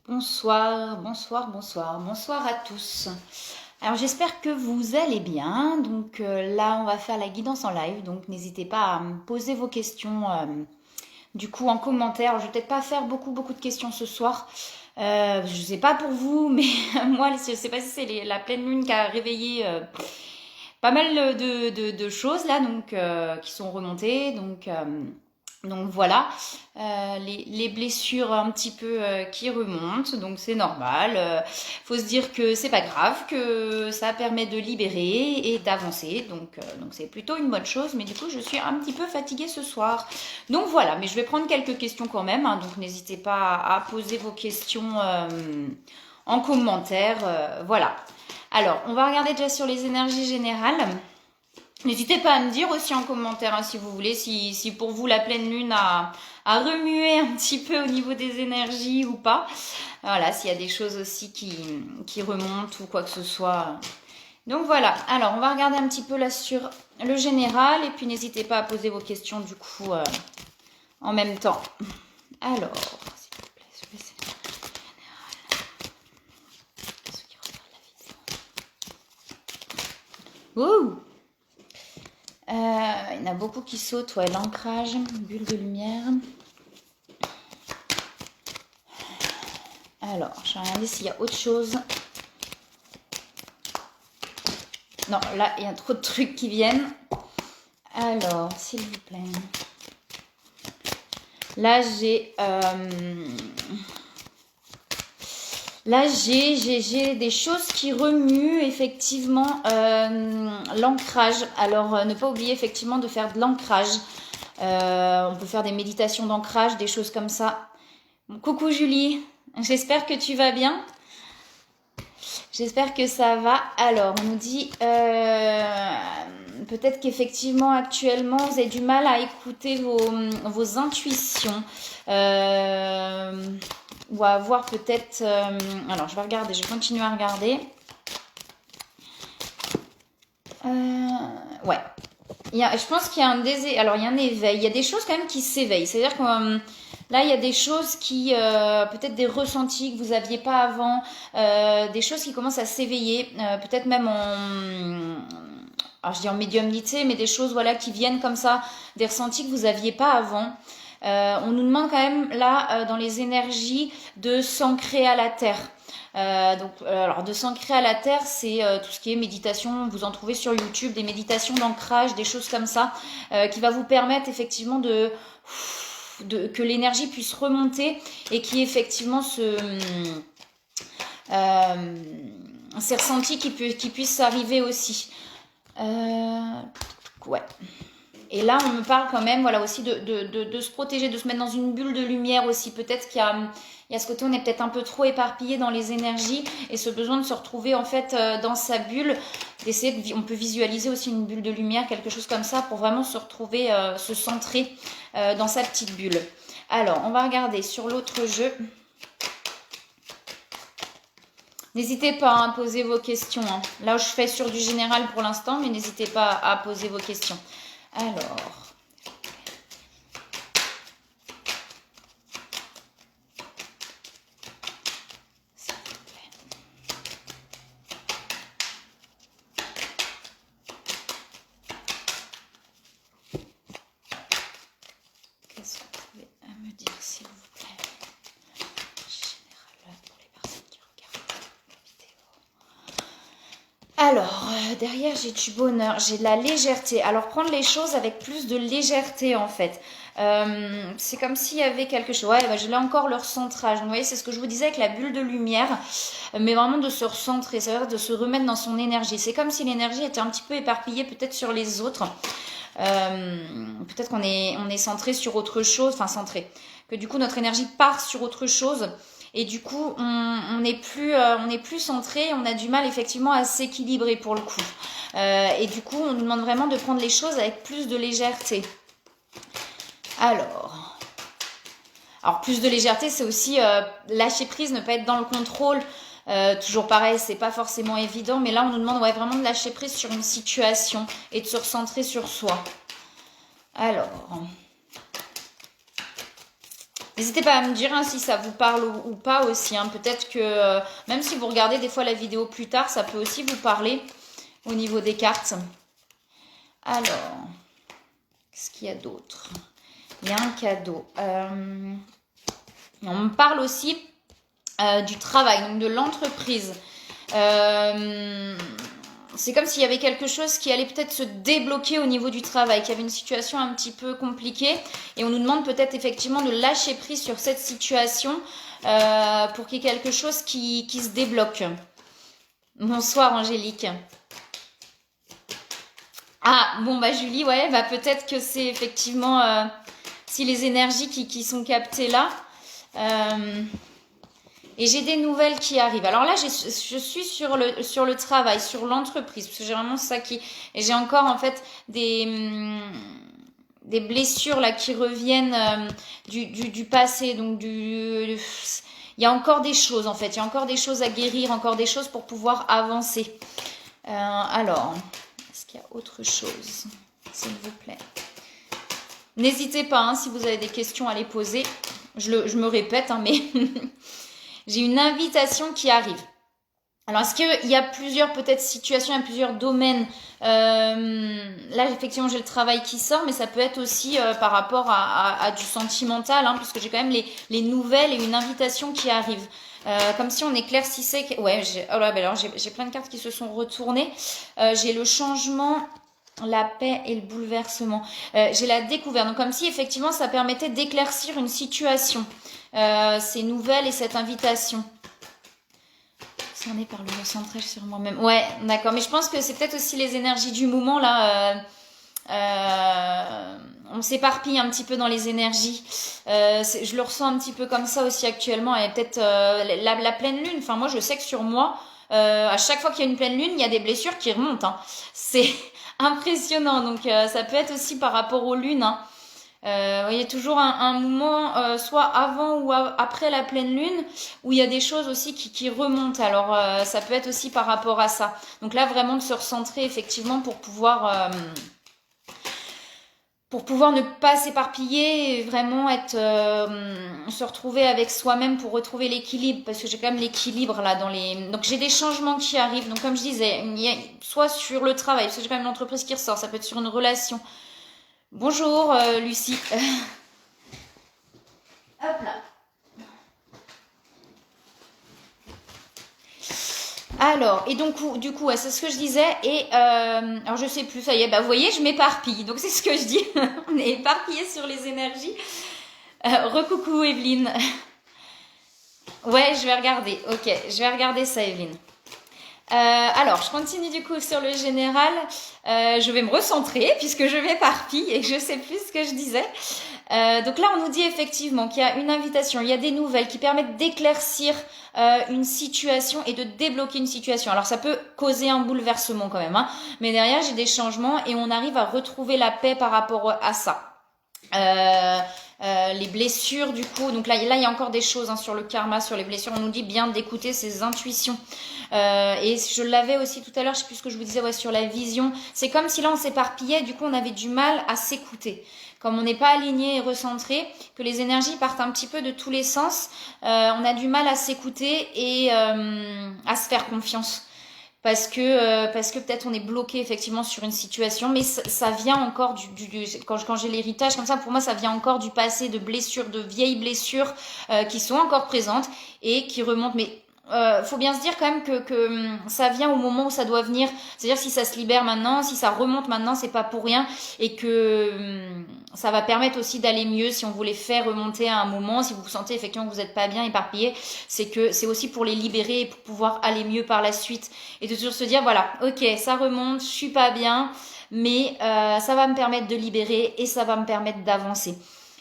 Bonsoir, bonsoir, bonsoir, bonsoir à tous. Alors j'espère que vous allez bien. Donc là on va faire la guidance en live. Donc n'hésitez pas à me poser vos questions du coup en commentaire. Alors, je vais peut-être pas faire beaucoup de questions ce soir. Je sais pas pour vous, mais moi je sais pas si c'est la pleine lune qui a réveillé pas mal de choses là, donc qui sont remontées. Donc voilà, les blessures un petit peu qui remontent, donc c'est normal. Faut se dire que c'est pas grave, que ça permet de libérer et d'avancer, donc c'est plutôt une bonne chose. Mais du coup, je suis un petit peu fatiguée ce soir. Donc voilà, mais je vais prendre quelques questions quand même, hein, donc n'hésitez pas à poser vos questions en commentaire. Voilà. Alors, on va regarder déjà sur les énergies générales. N'hésitez pas à me dire aussi en commentaire hein, si vous voulez, si pour vous la pleine lune a remué un petit peu au niveau des énergies ou pas. Voilà, s'il y a des choses aussi qui remontent ou quoi que ce soit. Donc voilà, alors on va regarder un petit peu là sur le général et puis n'hésitez pas à poser vos questions du coup en même temps. Alors, s'il vous plaît, je vais essayer de faire le général. Ceux qui regardent la vidéo. Ouh! Il y en a beaucoup qui sautent, ouais, l'ancrage, bulle de lumière. Alors, je vais regarder s'il y a autre chose. Non, là, il y a trop de trucs qui viennent. Alors, s'il vous plaît. Là, j'ai des choses qui remuent effectivement l'ancrage. Alors, ne pas oublier effectivement de faire de l'ancrage. On peut faire des méditations d'ancrage, des choses comme ça. Bon, coucou Julie, j'espère que tu vas bien. J'espère que ça va. Alors, on nous dit peut-être qu'effectivement, actuellement, vous avez du mal à écouter vos intuitions. Ou à voir peut-être... alors, je vais regarder, je vais continuer à regarder. Ouais. Je pense qu'il y a alors, il y a un éveil. Il y a des choses quand même qui s'éveillent. C'est-à-dire que là, il y a des choses qui... peut-être des ressentis que vous n'aviez pas avant. Des choses qui commencent à s'éveiller. Peut-être même alors, je dis en médiumnité, mais des choses voilà, qui viennent comme ça. Des ressentis que vous n'aviez pas avant. On nous demande quand même là dans les énergies de s'ancrer à la terre. Alors de s'ancrer à la terre, c'est tout ce qui est méditation. Vous en trouvez sur YouTube des méditations d'ancrage, des choses comme ça, qui va vous permettre effectivement que l'énergie puisse remonter et qui effectivement ces ressentis qui puissent arriver aussi. Ouais. Et là, on me parle quand même, voilà, aussi de se protéger, de se mettre dans une bulle de lumière aussi. Peut-être qu'il y a ce côté, on est peut-être un peu trop éparpillé dans les énergies et ce besoin de se retrouver en fait dans sa bulle. On peut visualiser aussi une bulle de lumière, quelque chose comme ça, pour vraiment se retrouver, se centrer dans sa petite bulle. Alors, on va regarder sur l'autre jeu. N'hésitez pas à poser vos questions. Hein. Là, je fais sur du général pour l'instant, mais n'hésitez pas à poser vos questions. Alors, s'il vous plaît. Qu'est-ce que vous pouvez me dire, s'il vous plaît? Général, pour les personnes qui regardent la vidéo. Alors, derrière, j'ai du bonheur, j'ai de la légèreté. Alors, prendre les choses avec plus de légèreté, en fait. C'est comme s'il y avait quelque chose. Ouais, je l'ai encore le recentrage. Vous voyez, c'est ce que je vous disais avec la bulle de lumière. Mais vraiment de se recentrer, c'est-à-dire de se remettre dans son énergie. C'est comme si l'énergie était un petit peu éparpillée peut-être sur les autres. Peut-être qu'on est centré sur autre chose. Enfin, centré. Que du coup, notre énergie part sur autre chose. Et du coup, on n'est plus centré, on a du mal effectivement à s'équilibrer pour le coup. Et du coup, on nous demande vraiment de prendre les choses avec plus de légèreté. Alors plus de légèreté, c'est aussi lâcher prise, ne pas être dans le contrôle. Toujours pareil, c'est pas forcément évident, mais là, on nous demande vraiment de lâcher prise sur une situation et de se recentrer sur soi. Alors... N'hésitez pas à me dire hein, si ça vous parle ou pas aussi. Hein. Peut-être que même si vous regardez des fois la vidéo plus tard, ça peut aussi vous parler au niveau des cartes. Alors, qu'est-ce qu'il y a d'autre? Il y a un cadeau. On me parle aussi du travail, donc de l'entreprise. C'est comme s'il y avait quelque chose qui allait peut-être se débloquer au niveau du travail, qu'il y avait une situation un petit peu compliquée. Et on nous demande peut-être effectivement de lâcher prise sur cette situation pour qu'il y ait quelque chose qui se débloque. Bonsoir Angélique. Ah, bon bah Julie, ouais, bah peut-être que c'est effectivement si les énergies qui sont captées là. Et j'ai des nouvelles qui arrivent. Alors là, je suis sur le travail, sur l'entreprise, parce que j'ai vraiment ça qui... Et j'ai encore en fait des blessures là qui reviennent du passé. Donc il y a encore des choses en fait, il y a encore des choses à guérir, encore des choses pour pouvoir avancer. Alors, est-ce qu'il y a autre chose, s'il vous plaît? N'hésitez pas, hein, si vous avez des questions à les poser. Je me répète, hein, mais... J'ai une invitation qui arrive. Alors, est-ce qu'il y a plusieurs peut-être situations, il y a plusieurs domaines là, effectivement, j'ai le travail qui sort, mais ça peut être aussi par rapport à du sentimental, hein, puisque j'ai quand même les nouvelles et une invitation qui arrive. Comme si on éclaircissait... Ouais, oh là, ben alors j'ai plein de cartes qui se sont retournées. J'ai le changement... La paix et le bouleversement. J'ai la découverte. Donc comme si effectivement ça permettait d'éclaircir une situation. Ces nouvelles et cette invitation. Ça en est par le recentrage sur moi-même. Ouais, d'accord. Mais je pense que c'est peut-être aussi les énergies du moment là. On s'éparpille un petit peu dans les énergies. Je le ressens un petit peu comme ça aussi actuellement. Et peut-être la pleine lune. Enfin moi je sais que sur moi, à chaque fois qu'il y a une pleine lune, il y a des blessures qui remontent. Hein. C'est impressionnant. Donc ça peut être aussi par rapport aux lunes. Hein. Il y a toujours un moment, soit avant ou après la pleine lune, où il y a des choses aussi qui remontent. Alors ça peut être aussi par rapport à ça. Donc là vraiment de se recentrer effectivement pour pouvoir ne pas s'éparpiller et vraiment se retrouver avec soi-même pour retrouver l'équilibre, parce que j'ai quand même l'équilibre là dans les... Donc j'ai des changements qui arrivent, donc comme je disais, soit sur le travail, parce que j'ai quand même l'entreprise qui ressort, ça peut être sur une relation. Bonjour Lucie. Hop là. Alors, et donc du coup, ouais, c'est ce que je disais. Et alors je sais plus, ça y est, bah vous voyez, je m'éparpille. Donc c'est ce que je dis. On est éparpillé sur les énergies. Recoucou Evelyne. Ouais, je vais regarder. Ok, je vais regarder ça, Evelyne. Alors, je continue du coup sur le général. Je vais me recentrer puisque je m'éparpille et que je sais plus ce que je disais. Donc là, on nous dit effectivement qu'il y a une invitation, il y a des nouvelles qui permettent d'éclaircir une situation et de débloquer une situation. Alors, ça peut causer un bouleversement quand même, hein, mais derrière, j'ai des changements et on arrive à retrouver la paix par rapport à ça. Les blessures du coup, donc là il y a encore des choses hein, sur le karma, sur les blessures. On nous dit bien d'écouter ses intuitions et je l'avais aussi tout à l'heure, je sais plus ce que je vous disais, ouais, sur la vision. C'est comme si là on s'éparpillait, du coup on avait du mal à s'écouter, comme on n'est pas aligné et recentré, que les énergies partent un petit peu de tous les sens, on a du mal à s'écouter et à se faire confiance. Parce que peut-être on est bloqué effectivement sur une situation, mais ça vient encore quand j'ai l'héritage comme ça, pour moi ça vient encore du passé, de blessures, de vieilles blessures qui sont encore présentes et qui remontent. Mais faut bien se dire quand même que ça vient au moment où ça doit venir. C'est-à-dire si ça se libère maintenant, si ça remonte maintenant, c'est pas pour rien et que ça va permettre aussi d'aller mieux si on voulait faire remonter à un moment. Si vous vous sentez effectivement que vous n'êtes pas bien éparpillé, c'est que c'est aussi pour les libérer et pour pouvoir aller mieux par la suite et de toujours se dire voilà, ok, ça remonte, je suis pas bien, mais ça va me permettre de libérer et ça va me permettre d'avancer.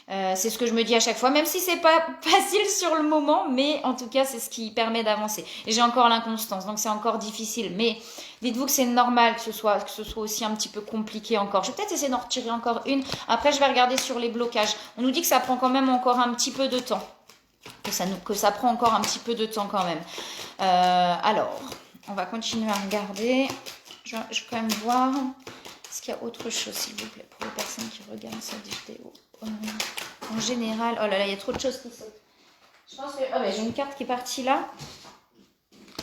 C'est ce que je me dis à chaque fois, même si c'est pas facile sur le moment, mais en tout cas c'est ce qui permet d'avancer. Et j'ai encore l'inconstance, donc c'est encore difficile. Mais dites-vous que c'est normal que ce soit aussi un petit peu compliqué encore. Je vais peut-être essayer d'en retirer encore une. Après je vais regarder sur les blocages. On nous dit que ça prend quand même encore un petit peu de temps. Que ça prend encore un petit peu de temps quand même. Alors, on va continuer à regarder. Je vais quand même voir. Est-ce qu'il y a autre chose, s'il vous plaît, pour les personnes qui regardent cette vidéo? En général, oh là là, il y a trop de choses qui sautent. Je pense que... Ah ben, j'ai une carte qui est partie là.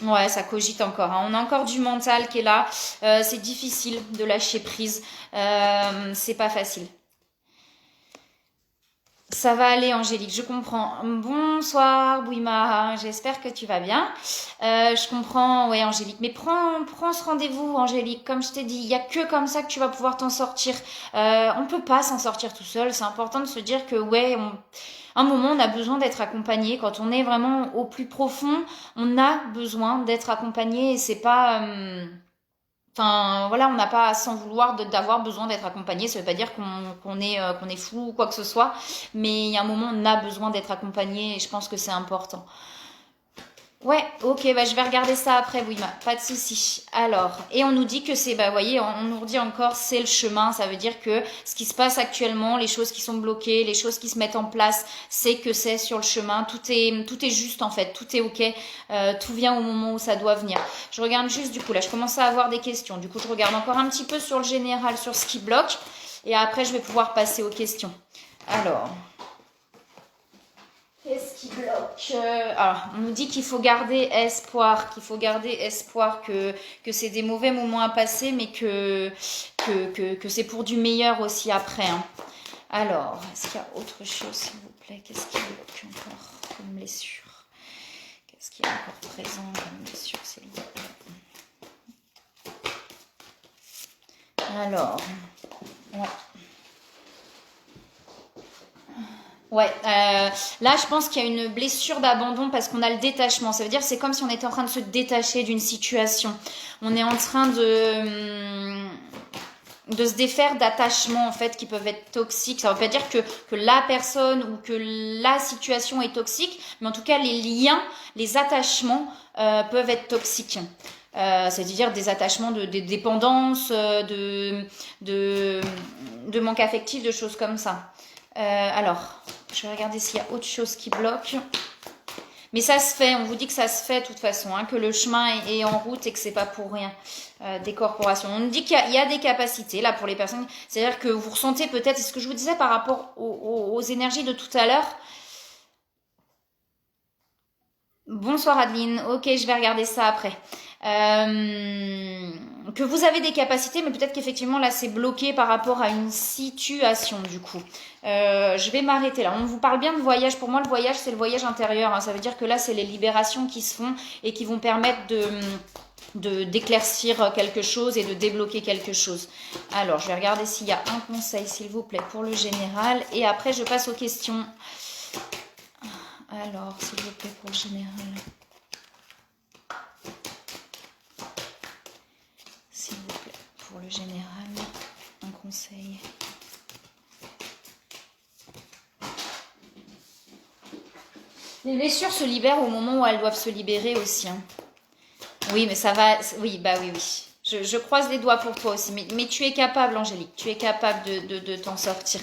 Ouais, ça cogite encore, hein. On a encore du mental qui est là. C'est difficile de lâcher prise. C'est pas facile. Ça va aller, Angélique, je comprends. Bonsoir, Bouima, j'espère que tu vas bien. Je comprends, ouais, Angélique, mais prends ce rendez-vous, Angélique. Comme je t'ai dit, il n'y a que comme ça que tu vas pouvoir t'en sortir. On ne peut pas s'en sortir tout seul. C'est important de se dire que, ouais, un moment, on a besoin d'être accompagné. Quand on est vraiment au plus profond, on a besoin d'être accompagné et c'est pas... Enfin, voilà, on n'a pas, sans vouloir d'avoir besoin d'être accompagné, ça veut pas dire qu'on est fou ou quoi que ce soit, mais il y a un moment, on a besoin d'être accompagné et je pense que c'est important. Ouais, ok, bah je vais regarder ça après, oui, pas de souci. Alors, et on nous dit que c'est, bah vous voyez, on nous redit encore, c'est le chemin, ça veut dire que ce qui se passe actuellement, les choses qui sont bloquées, les choses qui se mettent en place, c'est que c'est sur le chemin, tout est juste en fait, tout est ok, tout vient au moment où ça doit venir. Je regarde juste du coup, là je commence à avoir des questions, du coup je regarde encore un petit peu sur le général, sur ce qui bloque, et après je vais pouvoir passer aux questions. Alors... Qu'est-ce qui bloque? Alors, on nous dit qu'il faut garder espoir, que c'est des mauvais moments à passer, mais que c'est pour du meilleur aussi après, hein. Alors, est-ce qu'il y a autre chose, s'il vous plaît? Qu'est-ce qui bloque encore comme blessure? Qu'est-ce qui est encore présent comme blessure, s'il vous plaît? Alors, ouais. Ouais, là je pense qu'il y a une blessure d'abandon parce qu'on a le détachement. Ça veut dire c'est comme si on était en train de se détacher d'une situation. On est en train de se défaire d'attachements en fait qui peuvent être toxiques. Ça ne veut pas dire que la personne ou que la situation est toxique, mais en tout cas les liens, les attachements peuvent être toxiques. C'est-à-dire des attachements de dépendance, de manque affectif, de choses comme ça. Alors, je vais regarder s'il y a autre chose qui bloque. Mais ça se fait, on vous dit que ça se fait de toute façon, hein, que le chemin est en route et que c'est pas pour rien. Des corporations. On nous dit qu'il y a des capacités là pour les personnes. C'est-à-dire que vous ressentez peut-être, c'est ce que je vous disais par rapport aux énergies de tout à l'heure. Bonsoir Adeline, ok je vais regarder ça après. Que vous avez des capacités, mais peut-être qu'effectivement là c'est bloqué par rapport à une situation du coup. Je vais m'arrêter là. On vous parle bien de voyage. Pour moi le voyage c'est le voyage intérieur, hein. Ça veut dire que là c'est les libérations qui se font et qui vont permettre d'éclaircir quelque chose et de débloquer quelque chose. Alors je vais regarder s'il y a un conseil s'il vous plaît pour le général et après je passe aux questions. Alors, s'il vous plaît, pour le général. S'il vous plaît, pour le général, un conseil. Les blessures se libèrent au moment où elles doivent se libérer aussi, hein. Oui, mais ça va... Oui, bah oui, oui. Je croise les doigts pour toi aussi. Mais tu es capable, Angélique. Tu es capable de t'en sortir.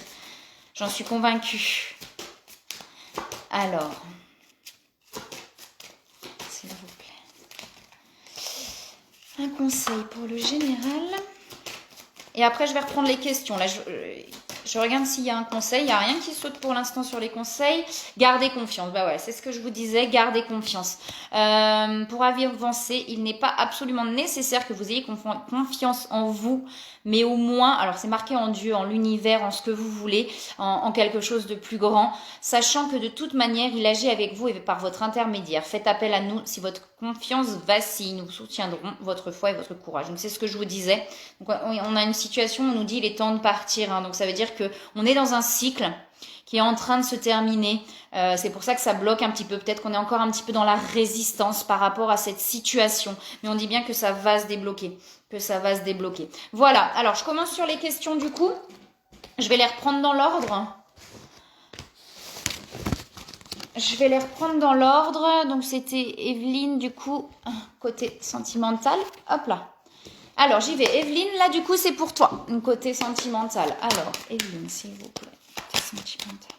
J'en suis convaincue. Alors... Un conseil pour le général. Et après, je vais reprendre les questions. Là, je regarde s'il y a un conseil. Il n'y a rien qui saute pour l'instant sur les conseils. Gardez confiance. Bah ouais, c'est ce que je vous disais. Gardez confiance. Pour avancer, il n'est pas absolument nécessaire que vous ayez confiance en vous. Mais au moins, alors c'est marqué en Dieu, en l'univers, en ce que vous voulez, en quelque chose de plus grand, sachant que de toute manière, il agit avec vous et par votre intermédiaire. Faites appel à nous si votre confiance vacille. Nous soutiendrons votre foi et votre courage. Donc c'est ce que je vous disais. Donc on a une situation où on nous dit il est temps de partir, hein. Donc ça veut dire que on est dans un cycle qui est en train de se terminer. C'est pour ça que ça bloque un petit peu. Peut-être qu'on est encore un petit peu dans la résistance par rapport à cette situation. Mais on dit bien que ça va se débloquer. Voilà. Alors, je commence sur les questions du coup. Je vais les reprendre dans l'ordre. Donc, c'était Evelyne du coup, côté sentimental. Hop là. Alors, j'y vais. Evelyne, là, du coup, c'est pour toi. Côté sentimental. Alors, Evelyne, s'il vous plaît. Côté sentimental.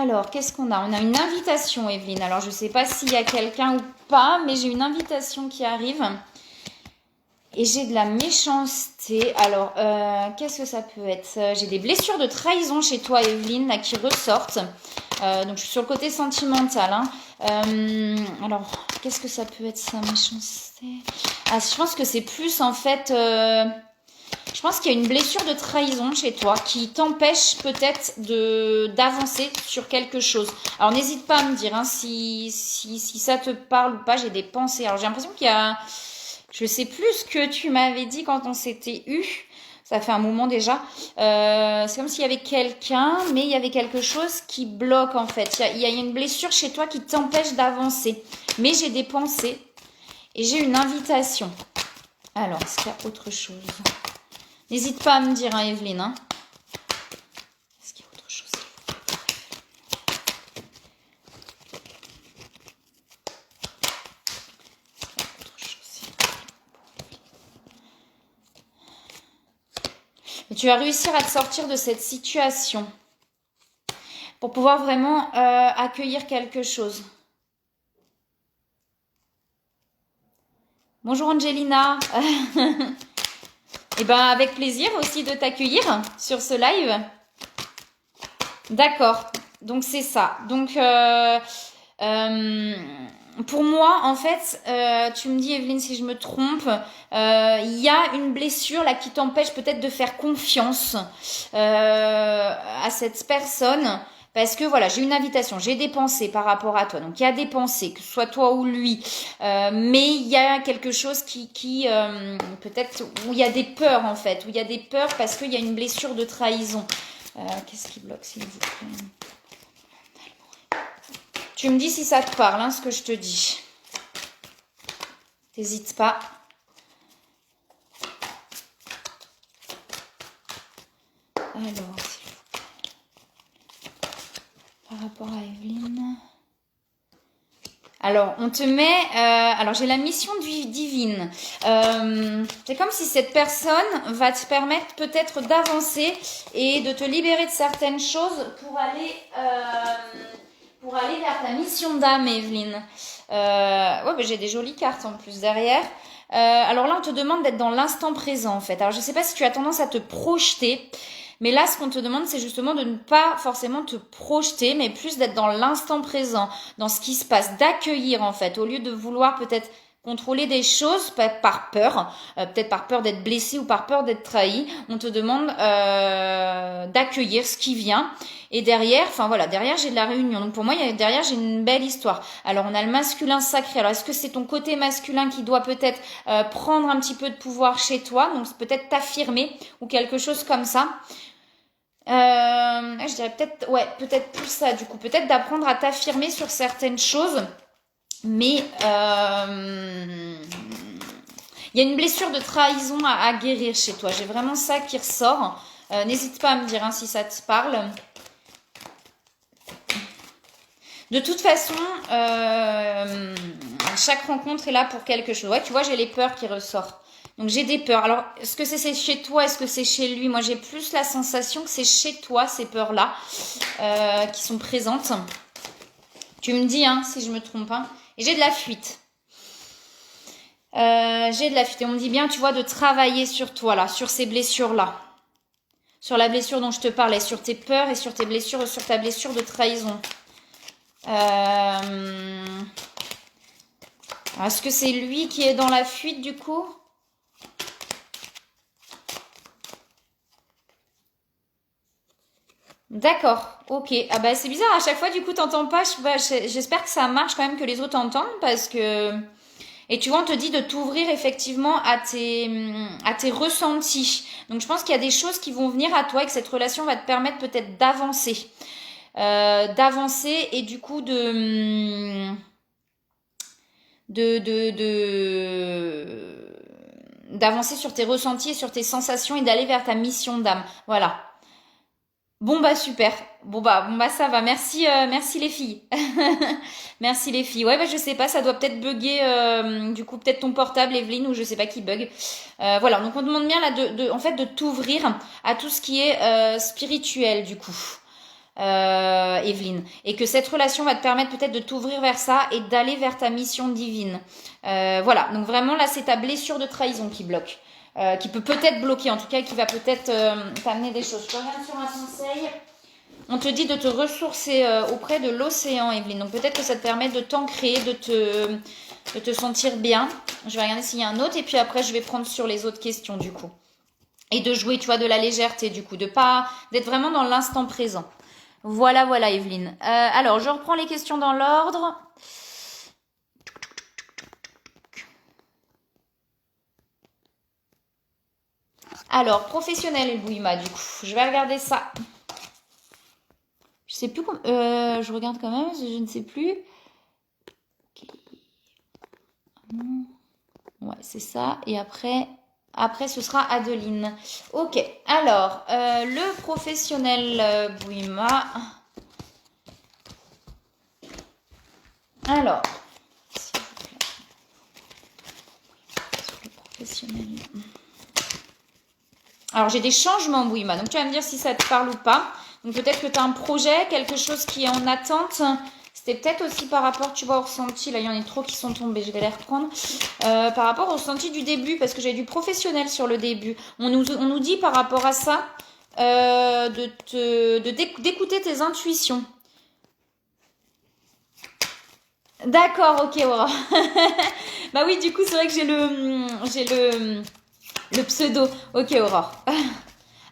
Alors, qu'est-ce qu'on a? On a une invitation, Evelyne. Alors, je ne sais pas s'il y a quelqu'un ou pas, mais j'ai une invitation qui arrive. Et j'ai de la méchanceté. Alors, qu'est-ce que ça peut être? J'ai des blessures de trahison chez toi, Evelyne, là, qui ressortent. Donc, je suis sur le côté sentimental. Hein. Alors, qu'est-ce que ça peut être, ça, méchanceté? Ah, je pense que c'est plus, en fait... je pense qu'il y a une blessure de trahison chez toi qui t'empêche peut-être d'avancer sur quelque chose. Alors, n'hésite pas à me dire hein, si ça te parle ou pas. J'ai des pensées. Alors, j'ai l'impression qu'il y a... Je sais plus ce que tu m'avais dit quand on s'était eu. Ça fait un moment déjà. C'est comme s'il y avait quelqu'un, mais il y avait quelque chose qui bloque en fait. Il y a une blessure chez toi qui t'empêche d'avancer. Mais j'ai des pensées et j'ai une invitation. Alors, est-ce qu'il y a autre chose? N'hésite pas à me dire, hein, Evelyne. Hein. Est-ce qu'il y a autre chose? Mais tu vas réussir à te sortir de cette situation pour pouvoir vraiment accueillir quelque chose. Bonjour Angelina. Et ben avec plaisir aussi de t'accueillir sur ce live. D'accord. Donc c'est ça. Donc pour moi, en fait, tu me dis, Evelyne, si je me trompe, il y a une blessure là qui t'empêche peut-être de faire confiance à cette personne. Parce que voilà, j'ai une invitation, j'ai des pensées par rapport à toi. Donc il y a des pensées, que ce soit toi ou lui. Mais il y a quelque chose qui peut-être, où il y a des peurs en fait. Où il y a des peurs parce qu'il y a une blessure de trahison. Qu'est-ce qui bloque, s'il vous plaît? Tu me dis si ça te parle, hein, ce que je te dis. T'hésites pas. Alors, par rapport à Evelyne. Alors, on te met... alors, j'ai la mission divine. C'est comme si cette personne va te permettre peut-être d'avancer et de te libérer de certaines choses pour aller vers ta mission d'âme, Evelyne. Ouais, bah, j'ai des jolies cartes en plus derrière. Alors là, on te demande d'être dans l'instant présent, en fait. Alors, je ne sais pas si tu as tendance à te projeter, mais là, ce qu'on te demande, c'est justement de ne pas forcément te projeter, mais plus d'être dans l'instant présent, dans ce qui se passe, d'accueillir, en fait, au lieu de vouloir peut-être contrôler des choses par peur, peut-être par peur d'être blessé ou par peur d'être trahi. On te demande d'accueillir ce qui vient. Et derrière, enfin voilà, derrière j'ai de la réunion. Donc pour moi, derrière j'ai une belle histoire. Alors on a le masculin sacré. Alors est-ce que c'est ton côté masculin qui doit peut-être prendre un petit peu de pouvoir chez toi, donc c'est peut-être t'affirmer ou quelque chose comme ça. Je dirais peut-être, ouais, peut-être plus ça du coup. Peut-être d'apprendre à t'affirmer sur certaines choses. Mais il y a une blessure de trahison à guérir chez toi. J'ai vraiment ça qui ressort. N'hésite pas à me dire hein, si ça te parle. De toute façon, chaque rencontre est là pour quelque chose. Ouais, tu vois, j'ai les peurs qui ressortent. Donc j'ai des peurs. Alors, est-ce que c'est chez toi? Est-ce que c'est chez lui? Moi, j'ai plus la sensation que c'est chez toi, ces peurs-là, qui sont présentes. Tu me dis hein, si je me trompe. Hein. Et j'ai de la fuite. J'ai de la fuite. Et on me dit bien, tu vois, de travailler sur toi, là, sur ces blessures-là. Sur la blessure dont je te parlais, sur tes peurs et sur tes blessures, sur ta blessure de trahison. Est-ce que c'est lui qui est dans la fuite, du coup? D'accord, ok. Ah bah c'est bizarre, à chaque fois du coup t'entends pas, j'espère que ça marche quand même que les autres entendent parce que... Et tu vois, on te dit de t'ouvrir effectivement à tes ressentis. Donc je pense qu'il y a des choses qui vont venir à toi et que cette relation va te permettre peut-être d'avancer. D'avancer et du coup d'avancer sur tes ressentis et sur tes sensations et d'aller vers ta mission d'âme. Voilà. Bon bah super. Bon bah ça va. Merci merci les filles. Merci les filles. Ouais bah je sais pas, ça doit peut-être bugger du coup peut-être ton portable Evelyne ou je sais pas qui bug. Voilà, donc on demande bien là en fait de t'ouvrir à tout ce qui est spirituel du coup. Evelyne. Et que cette relation va te permettre peut-être de t'ouvrir vers ça et d'aller vers ta mission divine. Voilà, donc vraiment là, c'est ta blessure de trahison qui bloque. Qui peut peut-être bloquer, en tout cas, qui va peut-être t'amener des choses. Je reviens sur un conseil. On te dit de te ressourcer auprès de l'océan, Evelyne. Donc peut-être que ça te permet de t'ancrer, de te sentir bien. Je vais regarder s'il y a un autre et puis après je vais prendre sur les autres questions du coup. Et de jouer, tu vois, de la légèreté du coup, d'être vraiment dans l'instant présent. Voilà, voilà, Evelyne. Alors, je reprends les questions dans l'ordre. Alors, professionnel et Bouima, du coup. Je vais regarder ça. Je sais plus comment... je regarde quand même, je ne sais plus. Okay. Ouais, c'est ça. Et après, ce sera Adeline. Ok, alors, le professionnel Bouima. Alors, s'il vous plaît. Sur le professionnel. Alors, j'ai des changements, Bouima. Donc, tu vas me dire si ça te parle ou pas. Donc, peut-être que tu as un projet, quelque chose qui est en attente. C'était peut-être aussi par rapport, tu vois, au ressenti. Là, il y en a trop qui sont tombés. Je vais les reprendre. Par rapport au ressenti du début, parce que j'ai du professionnel sur le début. On nous dit par rapport à ça d'écouter tes intuitions. D'accord, ok, Aura. Bah oui, du coup, c'est vrai que j'ai le pseudo. Ok, Aurore.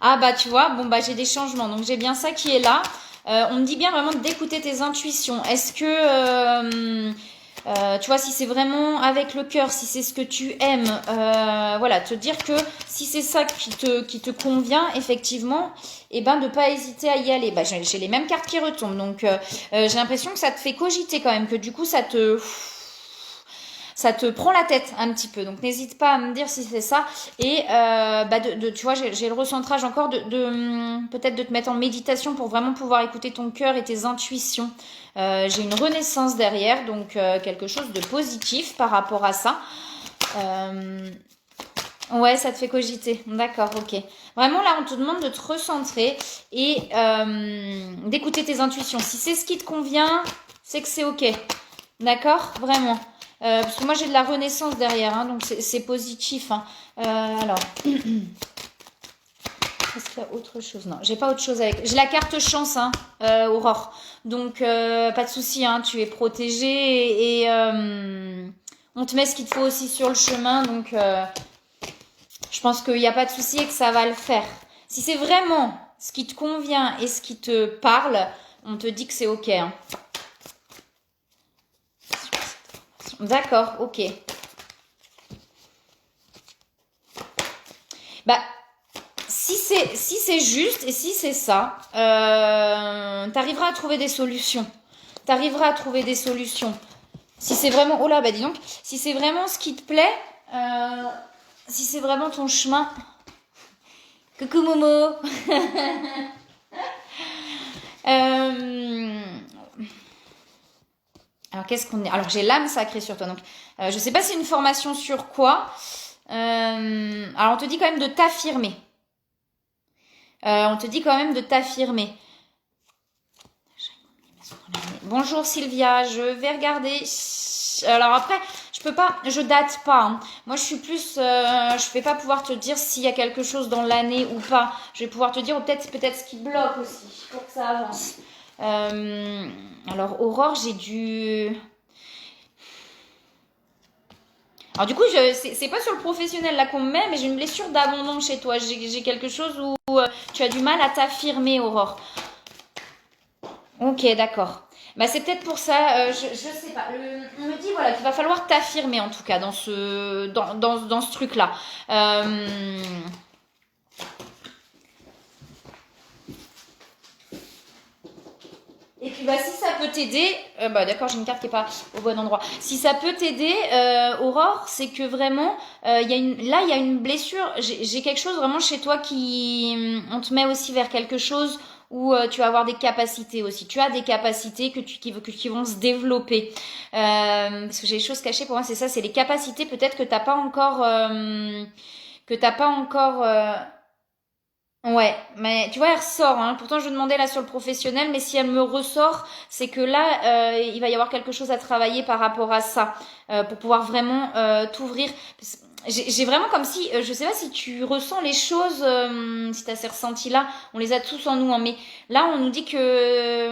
Ah bah tu vois, bon bah j'ai des changements, donc j'ai bien ça qui est là. On me dit bien vraiment d'écouter tes intuitions. Est-ce que, tu vois, si c'est vraiment avec le cœur, si c'est ce que tu aimes, voilà, te dire que si c'est ça qui te convient, effectivement, et ben de pas hésiter à y aller. Bah j'ai les mêmes cartes qui retombent, donc j'ai l'impression que ça te fait cogiter quand même, que du coup ça te prend la tête un petit peu. Donc n'hésite pas à me dire si c'est ça. Et bah tu vois, j'ai le recentrage encore peut-être de te mettre en méditation pour vraiment pouvoir écouter ton cœur et tes intuitions. J'ai une renaissance derrière, donc quelque chose de positif par rapport à ça. Ouais, ça te fait cogiter. D'accord, ok. Vraiment, là, on te demande de te recentrer et d'écouter tes intuitions. Si c'est ce qui te convient, c'est que c'est ok. D'accord? Vraiment. Parce que moi, j'ai de la renaissance derrière, hein, donc c'est positif. Hein. Alors, est-ce qu'il y a autre chose? Non, j'ai pas autre chose avec. J'ai la carte chance, hein, Aurore. Donc, pas de souci, hein, tu es protégée et on te met ce qu'il te faut aussi sur le chemin. Donc, je pense qu'il n'y a pas de souci et que ça va le faire. Si c'est vraiment ce qui te convient et ce qui te parle, on te dit que c'est ok. Hein. D'accord, ok. Bah, si c'est juste et si c'est ça, t'arriveras à trouver des solutions. T'arriveras à trouver des solutions. Si c'est vraiment... Oh là, bah dis donc. Si c'est vraiment ce qui te plaît, si c'est vraiment ton chemin... Coucou Momo. Alors qu'est-ce qu'on est? Alors j'ai l'âme sacrée sur toi. Donc je sais pas si c'est une formation sur quoi. Alors on te dit quand même de t'affirmer. On te dit quand même de t'affirmer. Bonjour Sylvia, je vais regarder. Alors après, je peux pas, je date pas. Hein. Moi, je suis plus, je vais pas pouvoir te dire s'il y a quelque chose dans l'année ou pas. Je vais pouvoir te dire peut-être ce qui bloque aussi pour que ça avance. Alors Aurore, j'ai dû. Alors du coup, c'est pas sur le professionnel là qu'on me met, mais j'ai une blessure d'abandon chez toi. J'ai quelque chose où tu as du mal à t'affirmer, Aurore. Ok, d'accord. Bah c'est peut-être pour ça, je sais pas. On me dit voilà qu'il va falloir t'affirmer en tout cas dans ce truc-là. Et puis bah si ça peut t'aider, bah d'accord, j'ai une carte qui est pas au bon endroit. Si ça peut t'aider, Aurore, c'est que vraiment il y a une blessure. J'ai quelque chose vraiment chez toi qui on te met aussi vers quelque chose où tu vas avoir des capacités aussi. Tu as des capacités qui vont se développer. Parce que j'ai des choses cachées pour moi, c'est ça, c'est les capacités peut-être que t'as pas encore Ouais, mais tu vois, elle ressort, hein. Pourtant, je demandais là sur le professionnel, mais si elle me ressort, c'est que là, il va y avoir quelque chose à travailler par rapport à ça, pour pouvoir vraiment t'ouvrir. J'ai vraiment comme si, je sais pas si tu ressens les choses, si t'as ces ressentis-là, on les a tous en nous, hein, mais là, on nous dit que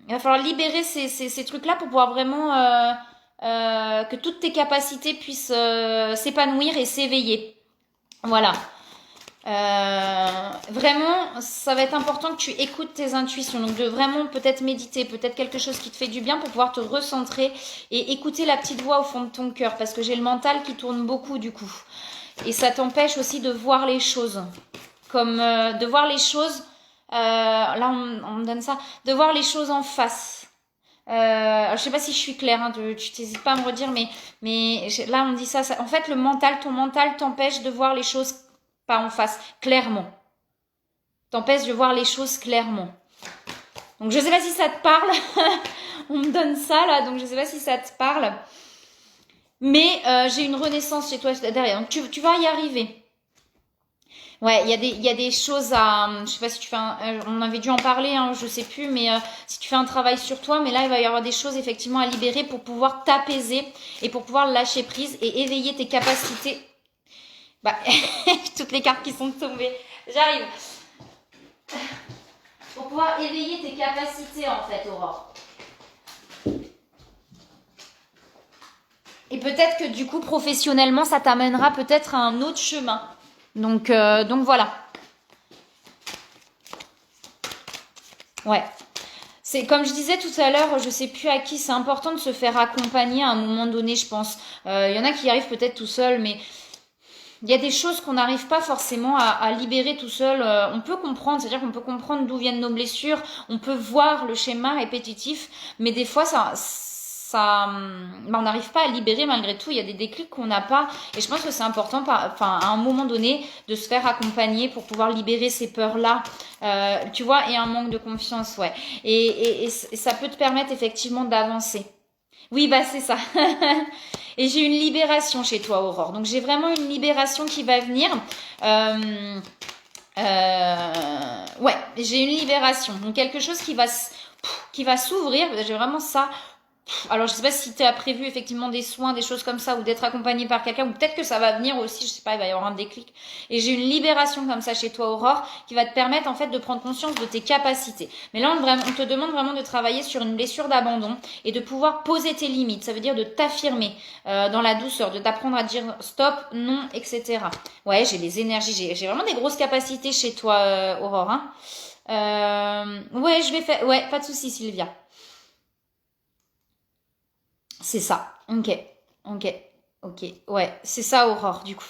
il va falloir libérer ces trucs-là pour pouvoir vraiment que toutes tes capacités puissent s'épanouir et s'éveiller. Voilà. Vraiment, ça va être important que tu écoutes tes intuitions. Donc, de vraiment peut-être méditer, peut-être quelque chose qui te fait du bien pour pouvoir te recentrer et écouter la petite voix au fond de ton cœur. Parce que j'ai le mental qui tourne beaucoup du coup. Et ça t'empêche aussi de voir les choses. Comme de voir les choses. Là, on me donne ça. De voir les choses en face. Je sais pas si je suis claire, hein, tu t'hésites pas à me redire, mais là on me dit ça. En fait, ton mental t'empêche de voir les choses pas en face, clairement. T'empêche de voir les choses clairement. Donc je sais pas si ça te parle. On me donne ça là, donc je sais pas si ça te parle. Mais j'ai une renaissance chez toi derrière. Donc tu vas y arriver. Ouais, il y a des choses à, je sais pas si tu fais on avait dû en parler, hein, je sais plus, mais si tu fais un travail sur toi, mais là il va y avoir des choses effectivement à libérer pour pouvoir t'apaiser et pour pouvoir lâcher prise et éveiller tes capacités. Bah, toutes les cartes qui sont tombées, j'arrive. Pour pouvoir éveiller tes capacités en fait, Aurore. Et peut-être que du coup professionnellement ça t'amènera peut-être à un autre chemin. Donc voilà. Ouais. C'est comme je disais tout à l'heure, je sais plus à qui, c'est important de se faire accompagner à un moment donné, je pense. Y en a qui y arrivent peut-être tout seul, mais il y a des choses qu'on n'arrive pas forcément à libérer tout seul. On peut comprendre, c'est-à-dire qu'on peut comprendre d'où viennent nos blessures, on peut voir le schéma répétitif, mais des fois on n'arrive pas à libérer malgré tout. Il y a des déclics qu'on n'a pas, et je pense que c'est important, à un moment donné, de se faire accompagner pour pouvoir libérer ces peurs-là, tu vois, et un manque de confiance, ouais. Et ça peut te permettre effectivement d'avancer. Oui, bah c'est ça. Et j'ai une libération chez toi, Aurore. Donc j'ai vraiment une libération qui va venir. Ouais, j'ai une libération. Donc quelque chose qui va s'ouvrir. J'ai vraiment ça. Alors, je sais pas si tu as prévu effectivement des soins, des choses comme ça, ou d'être accompagné par quelqu'un, ou peut-être que ça va venir aussi, je sais pas, il va y avoir un déclic. Et j'ai une libération comme ça chez toi, Aurore, qui va te permettre en fait de prendre conscience de tes capacités. Mais là, on te demande vraiment de travailler sur une blessure d'abandon et de pouvoir poser tes limites. Ça veut dire de t'affirmer dans la douceur, de t'apprendre à dire stop, non, etc. Ouais, j'ai des énergies, j'ai vraiment des grosses capacités chez toi, Aurore. Hein. Ouais, je vais faire. Ouais, pas de souci, Sylvia. C'est ça. Ok. Ok. Ok. Ouais. C'est ça, Aurore, du coup.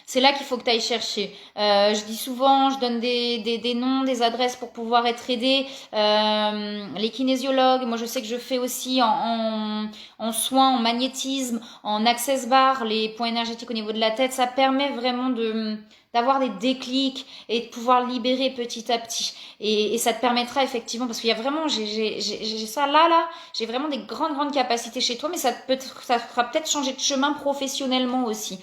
C'est là qu'il faut que tu ailles chercher. Je dis souvent, je donne des noms, des adresses pour pouvoir être aidé. Les kinésiologues, moi je sais que je fais aussi en soins, en magnétisme, en access bar, les points énergétiques au niveau de la tête. Ça permet vraiment d'avoir des déclics et de pouvoir libérer petit à petit. Et ça te permettra effectivement, parce qu'il y a vraiment, j'ai ça là, j'ai vraiment des grandes capacités chez toi, mais ça fera peut-être changer de chemin professionnellement aussi.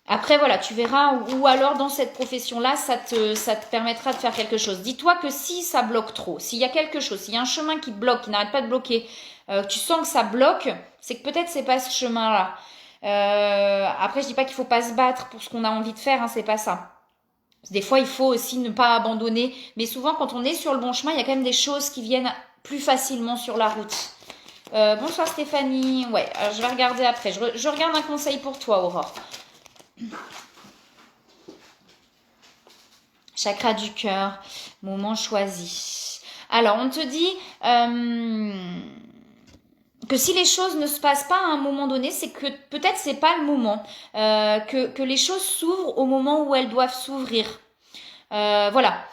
Après, voilà, tu verras, ou alors dans cette profession-là, ça te permettra de faire quelque chose. Dis-toi que si ça bloque trop, s'il y a quelque chose, s'il y a un chemin qui bloque, qui n'arrête pas de bloquer, tu sens que ça bloque, c'est que peut-être c'est pas ce chemin-là. Après, je dis pas qu'il faut pas se battre pour ce qu'on a envie de faire, hein, c'est pas ça. Des fois, il faut aussi ne pas abandonner, mais souvent, quand on est sur le bon chemin, il y a quand même des choses qui viennent plus facilement sur la route. Bonsoir Stéphanie. Ouais, je vais regarder après. Je regarde un conseil pour toi, Aurore. Chakra du cœur, moment choisi. Alors, on te dit que si les choses ne se passent pas à un moment donné, c'est que peut-être c'est pas le moment. Que les choses s'ouvrent au moment où elles doivent s'ouvrir. Voilà.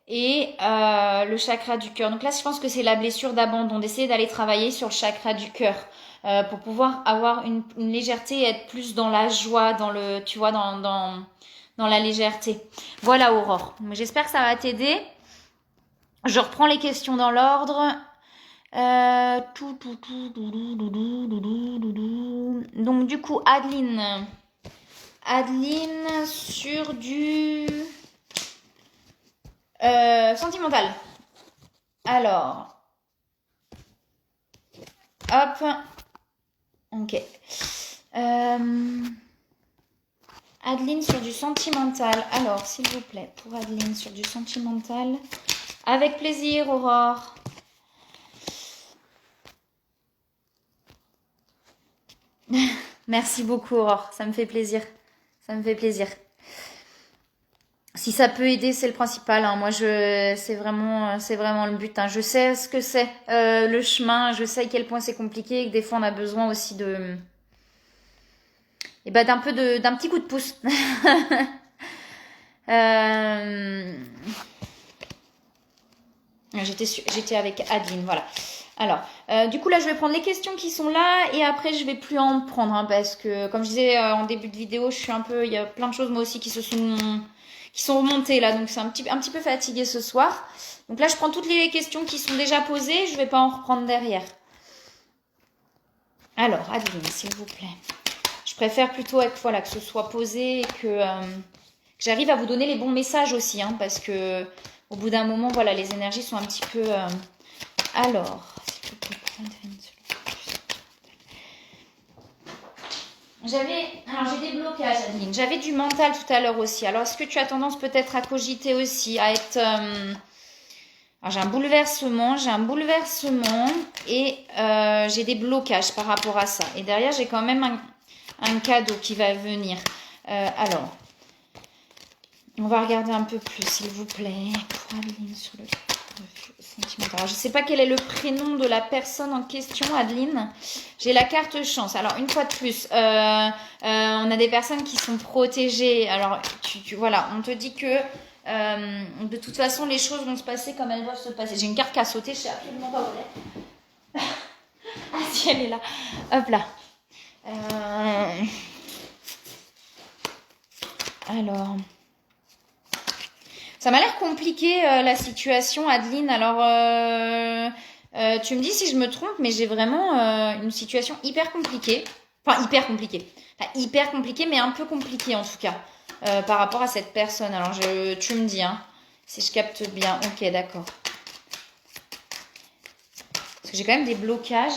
Et le chakra du cœur. Donc là, je pense que c'est la blessure d'abandon, d'essayer d'aller travailler sur le chakra du cœur. Pour pouvoir avoir une légèreté et être plus dans la joie, dans le, tu vois, dans la légèreté. Voilà, Aurore. J'espère que ça va t'aider. Je reprends les questions dans l'ordre. Donc du coup, Adeline sur du Sentimental. Alors, hop. Ok. Adeline sur du sentimental. Alors, s'il vous plaît, pour Adeline sur du sentimental. Avec plaisir, Aurore. Merci beaucoup, Aurore. Ça me fait plaisir. Ça me fait plaisir. Si ça peut aider, c'est le principal. Hein. Moi, c'est vraiment le but. Hein. Je sais ce que c'est le chemin. Je sais à quel point c'est compliqué et que des fois, on a besoin aussi de, et ben, d'un petit coup de pouce. J'étais avec Adeline, voilà. Alors, du coup, là, je vais prendre les questions qui sont là et après, je vais plus en prendre hein, parce que, comme je disais en début de vidéo, je suis un peu, il y a plein de choses moi aussi qui sont remontées là, donc c'est un petit peu fatiguée ce soir. Donc là, je prends toutes les questions qui sont déjà posées, je vais pas en reprendre derrière. Alors, Adeline, s'il vous plaît. Je préfère plutôt voilà, que ce soit posé et que j'arrive à vous donner les bons messages aussi, hein, parce que au bout d'un moment, voilà, les énergies sont un petit peu... Alors, s'il vous plaît, alors j'ai des blocages, Adeline. J'avais du mental tout à l'heure aussi. Alors, est-ce que tu as tendance peut-être à cogiter aussi, à être... Alors, j'ai un bouleversement et j'ai des blocages par rapport à ça. Et derrière, j'ai quand même un cadeau qui va venir. Alors, on va regarder un peu plus, s'il vous plaît. Pour Adeline sur le sentimental. Alors, je ne sais pas quel est le prénom de la personne en question, Adeline. J'ai la carte chance. Alors, une fois de plus, on a des personnes qui sont protégées. Alors, voilà, on te dit que de toute façon, les choses vont se passer comme elles doivent se passer. J'ai une carte qui a sauté, je sais absolument pas où elle est. Ah, si, elle est là. Hop là. Alors, ça m'a l'air compliqué la situation, Adeline. Alors, tu me dis si je me trompe, mais j'ai vraiment une situation hyper compliquée. Enfin, hyper compliquée. Enfin, hyper compliquée, mais un peu compliquée en tout cas, par rapport à cette personne. Alors, tu me dis, hein, si je capte bien. Ok, d'accord. Parce que j'ai quand même des blocages.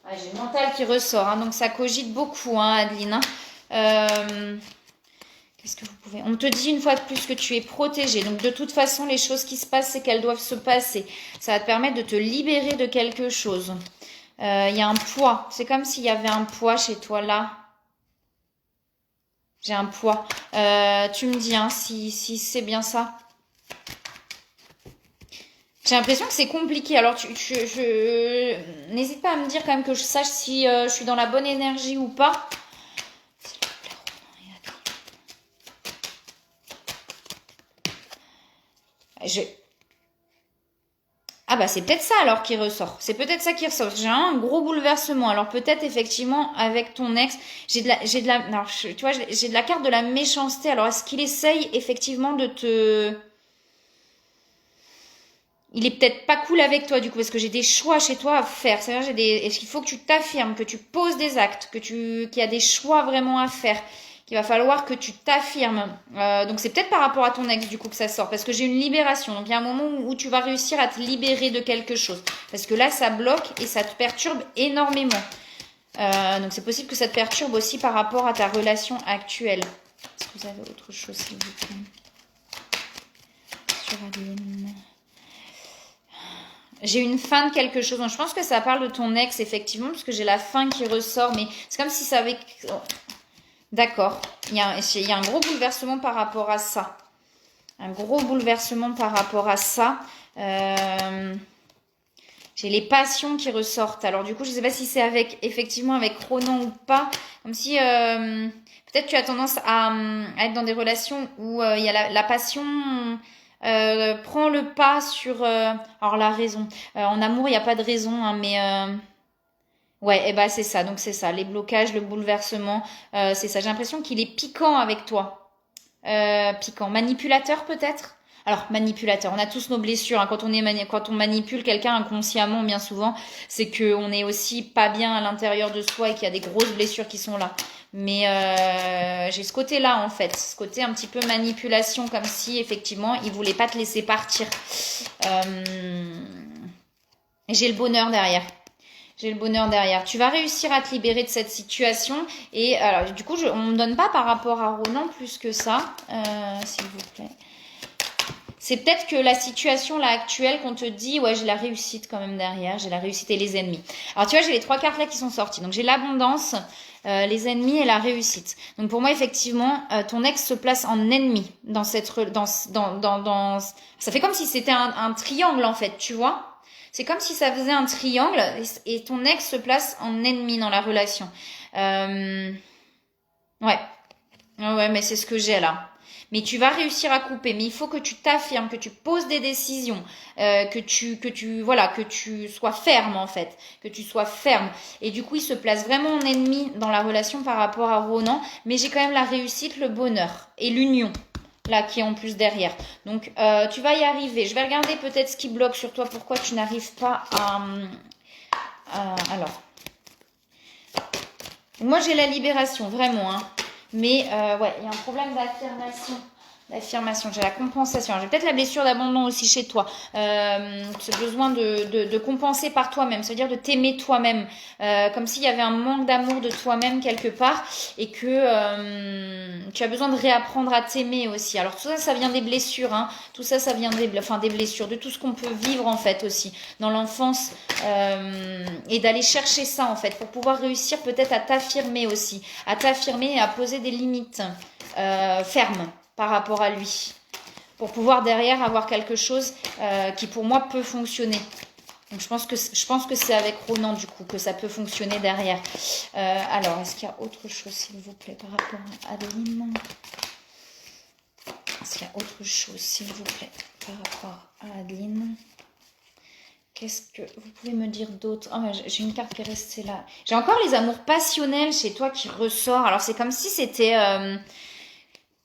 Ouais, j'ai le mental qui ressort, hein, donc ça cogite beaucoup, hein, Adeline. Qu'est-ce que vous pouvez... On te dit une fois de plus que tu es protégée. Donc, de toute façon, les choses qui se passent, c'est qu'elles doivent se passer. Ça va te permettre de te libérer de quelque chose. Il y a un poids. C'est comme s'il y avait un poids chez toi, là. J'ai un poids. Tu me dis, hein, si c'est bien ça. J'ai l'impression que c'est compliqué. Alors, n'hésite pas à me dire quand même que je sache si je suis dans la bonne énergie ou pas. Ah bah c'est peut-être ça alors qui ressort. C'est peut-être ça qui ressort. J'ai un gros bouleversement. Alors peut-être effectivement avec ton ex, j'ai de la carte de la méchanceté. Alors est-ce qu'il essaye effectivement de te... Il est peut-être pas cool avec toi du coup parce que j'ai des choix chez toi à faire. C'est-à-dire est-ce qu'il faut que tu t'affirmes, que tu poses des actes, qu'il y a des choix vraiment à faire, qu'il va falloir que tu t'affirmes. Donc c'est peut-être par rapport à ton ex du coup que ça sort parce que j'ai une libération. Donc il y a un moment où tu vas réussir à te libérer de quelque chose parce que là ça bloque et ça te perturbe énormément. Donc c'est possible que ça te perturbe aussi par rapport à ta relation actuelle. Est-ce que vous avez autre chose s'il vous plaît sur Adeline? J'ai une fin de quelque chose. Donc, je pense que ça parle de ton ex, effectivement, parce que j'ai la fin qui ressort. Mais c'est comme si ça avait... D'accord. Il y a un gros bouleversement par rapport à ça. Un gros bouleversement par rapport à ça. J'ai les passions qui ressortent. Alors, du coup, je ne sais pas si c'est effectivement avec Ronan ou pas. Comme si... peut-être tu as tendance à être dans des relations où il y a la passion... prends le pas sur alors la raison. En amour, il n'y a pas de raison, hein, mais ouais, et bah c'est ça. Donc c'est ça, les blocages, le bouleversement, c'est ça. J'ai l'impression qu'il est piquant avec toi. Piquant, manipulateur peut-être. Alors manipulateur, on a tous nos blessures. Hein. Quand on manipule quelqu'un inconsciemment, bien souvent, c'est que on est aussi pas bien à l'intérieur de soi et qu'il y a des grosses blessures qui sont là. Mais j'ai ce côté-là, en fait. Ce côté un petit peu manipulation, comme si, effectivement, il voulait pas te laisser partir. Et j'ai le bonheur derrière. J'ai le bonheur derrière. Tu vas réussir à te libérer de cette situation. Et alors, du coup, on ne me donne pas par rapport à Ronan plus que ça, s'il vous plaît. C'est peut-être que la situation là actuelle qu'on te dit, ouais, j'ai la réussite quand même derrière, j'ai la réussite et les ennemis. Alors tu vois, j'ai les 3 cartes là qui sont sorties. Donc j'ai l'abondance, les ennemis et la réussite. Donc pour moi, effectivement, ton ex se place en ennemi dans cette, ça fait comme si c'était un triangle en fait, tu vois. C'est comme si ça faisait un triangle et ton ex se place en ennemi dans la relation. Ouais. Ouais, mais c'est ce que j'ai là. Mais tu vas réussir à couper. Mais il faut que tu t'affirmes, que tu poses des décisions, que tu sois ferme en fait, que tu sois ferme. Et du coup, il se place vraiment en ennemi dans la relation par rapport à Ronan. Mais j'ai quand même la réussite, le bonheur et l'union là qui est en plus derrière. Donc, tu vas y arriver. Je vais regarder peut-être ce qui bloque sur toi. Pourquoi tu n'arrives pas alors, moi j'ai la libération vraiment, hein. Mais ouais, il y a un problème d'affirmation. L'affirmation, j'ai la compensation. J'ai peut-être la blessure d'abandon aussi chez toi. Ce besoin de compenser par toi-même, c'est-à-dire de t'aimer toi-même. Comme s'il y avait un manque d'amour de toi-même quelque part et que tu as besoin de réapprendre à t'aimer aussi. Alors tout ça, ça vient des blessures. Hein. Tout ça, ça vient des blessures, de tout ce qu'on peut vivre en fait aussi dans l'enfance et d'aller chercher ça en fait pour pouvoir réussir peut-être à t'affirmer aussi, à t'affirmer et à poser des limites fermes par rapport à lui, pour pouvoir derrière avoir quelque chose qui pour moi peut fonctionner. Donc je pense que c'est avec Ronan du coup que ça peut fonctionner derrière. Alors, est-ce qu'il y a autre chose s'il vous plaît par rapport à Adeline? Est-ce qu'il y a autre chose s'il vous plaît par rapport à Adeline? Qu'est-ce que vous pouvez me dire d'autre? Oh, j'ai une carte qui est restée là. J'ai encore les amours passionnels chez toi qui ressort. Alors c'est comme si c'était...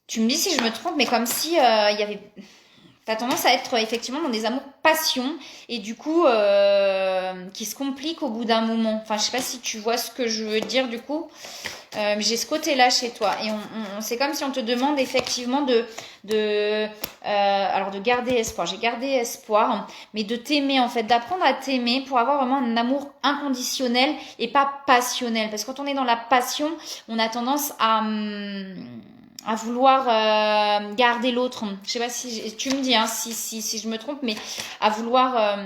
tu me dis si je me trompe, mais comme si il y avait... T'as tendance à être effectivement dans des amours passion et du coup qui se compliquent au bout d'un moment. Enfin, je sais pas si tu vois ce que je veux dire du coup. J'ai ce côté-là chez toi et c'est comme si on te demande effectivement alors de garder espoir. J'ai gardé espoir, mais de t'aimer en fait, d'apprendre à t'aimer pour avoir vraiment un amour inconditionnel et pas passionnel. Parce que quand on est dans la passion, on a tendance à vouloir garder l'autre. Je sais pas si tu me dis hein, si je me trompe, mais à vouloir.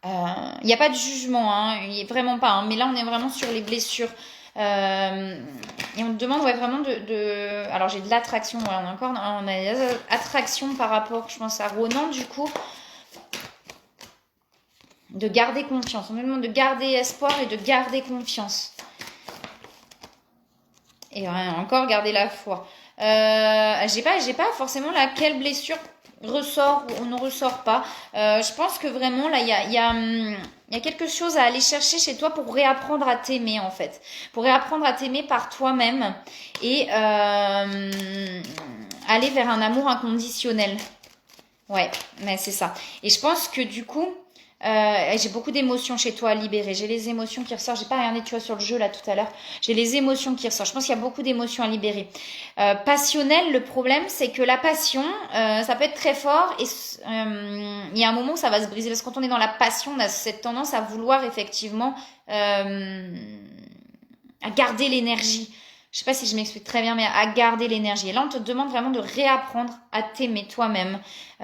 Il n'y a pas de jugement, hein, il n'y a vraiment pas. Hein, mais là, on est vraiment sur les blessures. Et on te demande ouais, vraiment alors j'ai de l'attraction, ouais, on a des attractions par rapport, je pense, à Ronan, du coup. De garder confiance. On me demande de garder espoir et de garder confiance. Et encore garder la foi. J'ai pas forcément laquelle blessure ressort ou ne ressort pas. Je pense que vraiment là il y a quelque chose à aller chercher chez toi pour réapprendre à t'aimer en fait. Pour réapprendre à t'aimer par toi-même et aller vers un amour inconditionnel. Ouais, mais c'est ça. Et je pense que du coup, j'ai beaucoup d'émotions chez toi à libérer. J'ai les émotions qui ressortent. J'ai pas regardé, tu vois, sur le jeu là tout à l'heure. J'ai les émotions qui ressortent. Je pense qu'il y a beaucoup d'émotions à libérer. Passionnel, le problème, c'est que la passion, ça peut être très fort et il y a un moment où ça va se briser. Parce que quand on est dans la passion, on a cette tendance à vouloir effectivement à garder l'énergie. Je sais pas si je m'explique très bien, mais à garder l'énergie. Et là, on te demande vraiment de réapprendre à t'aimer toi-même.